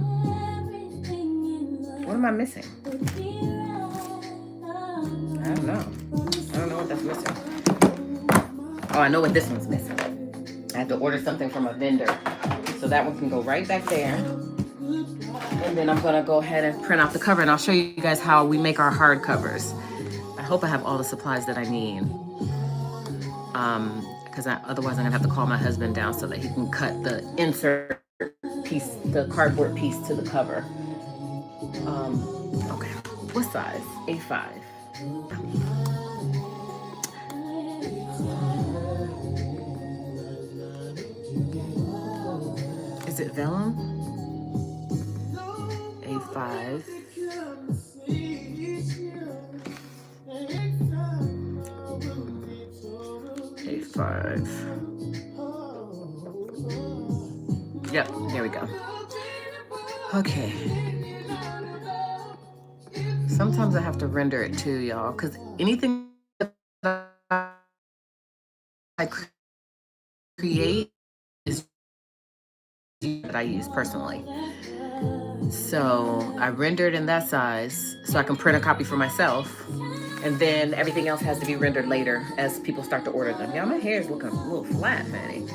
missing? I don't know. I don't know what that's missing. Oh, I know what this one's missing. I have to order something from a vendor. So that one can go right back there. And then I'm going to go ahead and print out the cover. And I'll show you guys how we make our hard covers. I hope I have all the supplies that I need. Because otherwise I'm going to have to call my husband down so that he can cut the insert piece, the cardboard piece to the cover. Okay. What size? A5. Is it vellum? A5. 5. Yep, there we go. Okay. Sometimes I have to render it too, y'all, because anything that I create is that I use personally. So I rendered in that size so I can print a copy for myself. And then everything else has to be rendered later as people start to order them. Y'all, my hair is looking a little flat, man.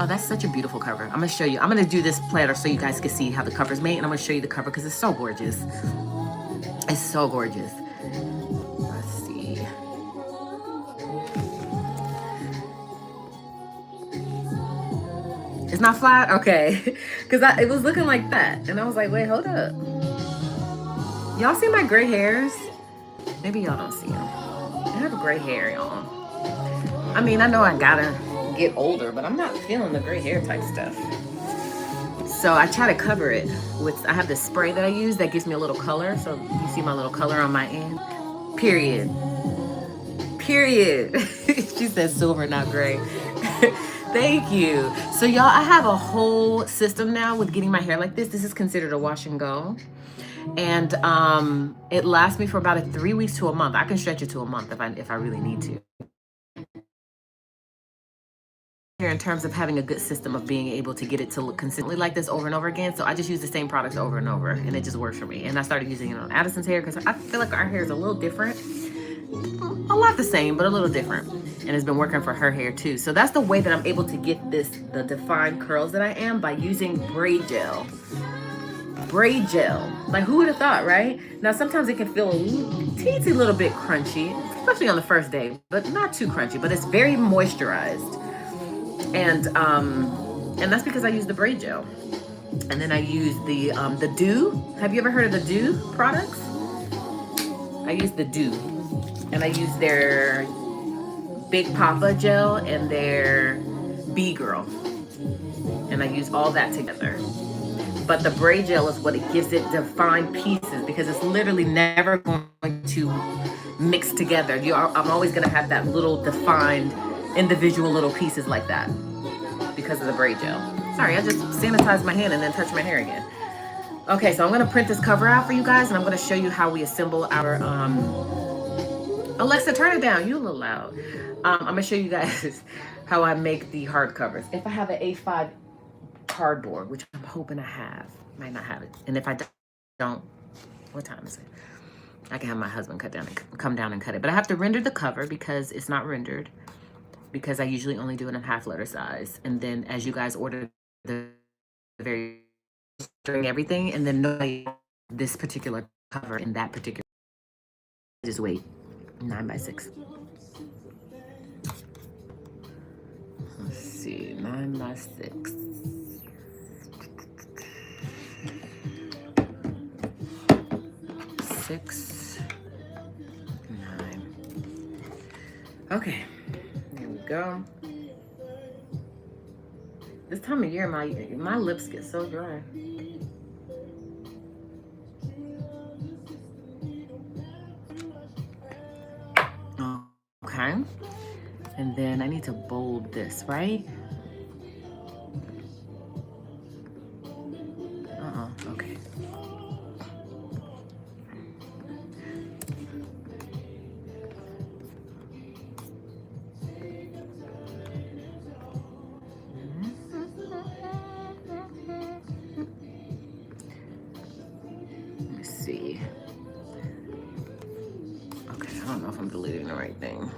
Oh, that's such a beautiful cover. I'm gonna show you. I'm gonna do this planner so you guys can see how the cover's made, and I'm gonna show you the cover because it's so gorgeous. It's so gorgeous. Let's see. It's not flat? Okay. Because it was looking like that. And I was like, wait, hold up. Y'all see my gray hairs? Maybe y'all don't see them. I have gray hair, y'all. I mean, I know I gotta get older, but I'm not feeling the gray hair type stuff. So I try to cover it with, I have this spray that I use that gives me a little color. So you see my little color on my end. Period. Period. She said silver, not gray. Thank you. So y'all, I have a whole system now with getting my hair like this. This is considered a wash and go. And it lasts me for about 3 weeks to a month. I can stretch it to a month if I really need to. Here in terms of having a good system of being able to get it to look consistently like this over and over again. So I just use the same products over and over, and it just works for me. And I started using it on Addison's hair because I feel like our hair is a little different. A lot the same, but a little different. And it's been working for her hair too. So that's the way that I'm able to get the defined curls that I am, by using braid gel. Braid gel. Like, who would have thought, right? Now, sometimes it can feel a teensy little bit crunchy, especially on the first day, but not too crunchy, but it's very moisturized. And that's because I use the braid gel. And then I use the Dew. Have you ever heard of the Dew products? I use the Dew. And I use their Big Papa gel and their B-Girl. And I use all that together. But the braid gel is what it gives it defined pieces, because it's literally never going to mix together. I'm always gonna have that little defined individual little pieces like that because of the braid gel. Sorry, I just sanitized my hand and then touched my hair again. Okay, so I'm gonna print this cover out for you guys, and I'm gonna show you how we assemble our, Alexa, turn it down, you a little loud. I'm gonna show you guys how I make the hard covers. If I have an A5 cardboard, which I'm hoping I have, might not have it. And if I don't, what time is it? I can have my husband come down and cut it. But I have to render the cover because it's not rendered, because I usually only do it in half letter size. And then as you guys order the very during everything, and then know this particular cover in that particular, just wait, 9x6. Let's see, 9x6. 6, 9. Okay, there we go. This time of year, my lips get so dry. Okay, and then I need to bold this, right? Okay. Let's see. Okay, I don't know if I'm deleting the right thing.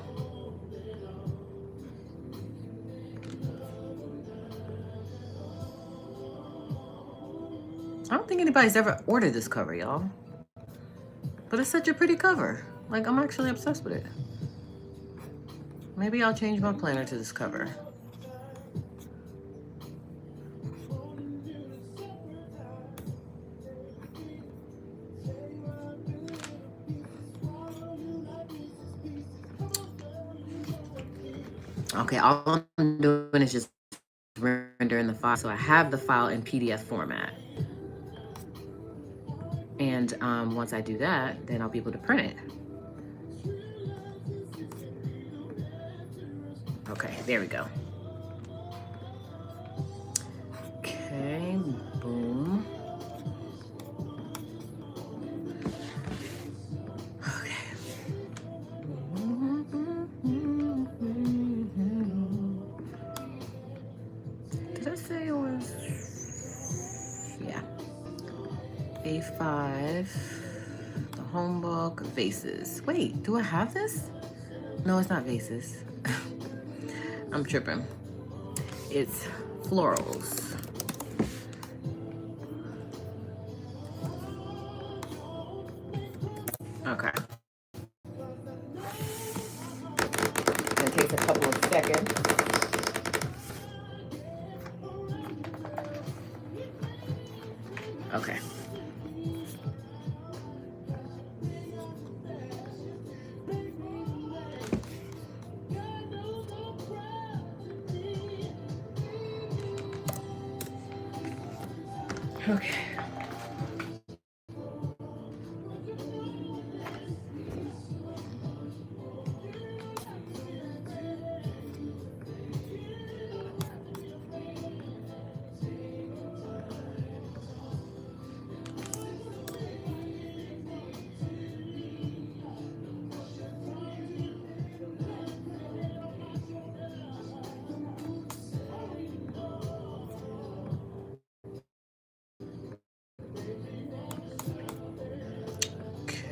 I don't think anybody's ever ordered this cover, y'all. But it's such a pretty cover. Like, I'm actually obsessed with it. Maybe I'll change my planner to this cover. Okay, all I'm doing is just rendering the file. So I have the file in PDF format. And once I do that, then I'll be able to print it. Okay, there we go. Okay, boom. Okay. Did I say it was? Yeah. A5, the home book, vases. Wait, do I have this? No, it's not vases. I'm tripping. It's florals. Okay. It takes a couple of seconds. Okay. Okay.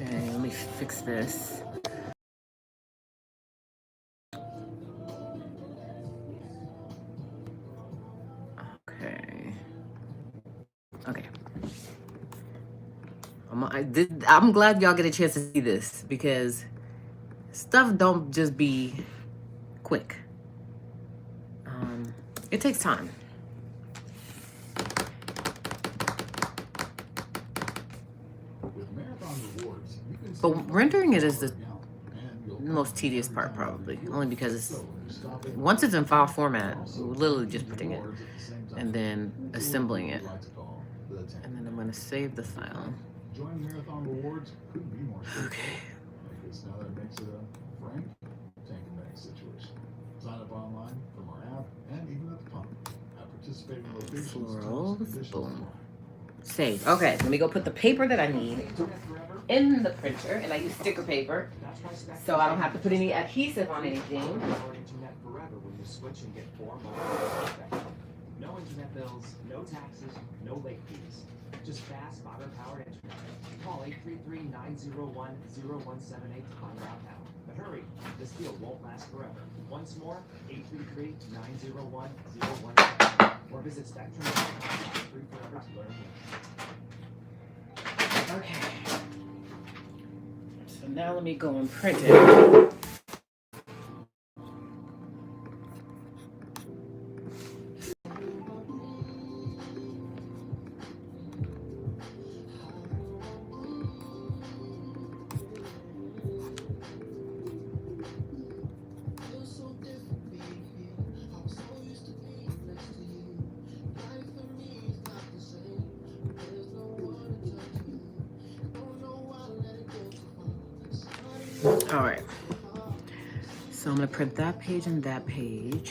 Okay, let me fix this. Okay. Okay. I'm glad y'all get a chance to see this because stuff don't just be quick. It takes time. But rendering it is the most tedious part probably, only because it's once it's in file format, we're literally just putting it and then assembling it. And then I'm gonna save the file. Joining Marathon Rewards couldn't be more simple. Okay. Because now that makes it a frank tank and bag situation. Sign up online from our app and even at the pump. At participating locations. Florals, boom. Save. Okay, let me go put the paper that I need in the printer, and I use sticker paper, so I don't have to put any adhesive on anything. Powered internet forever when you switch and get 4 months. No internet bills, no taxes, no late fees. Just fast fiber-powered internet. Call 833-901-0178 to find out now. But hurry, this deal won't last forever. Once more, 833-901-0178. Or visit Spectrum.com/free forever to learn more. Okay. So now let me go and print it. All right, so I'm gonna print that page and that page.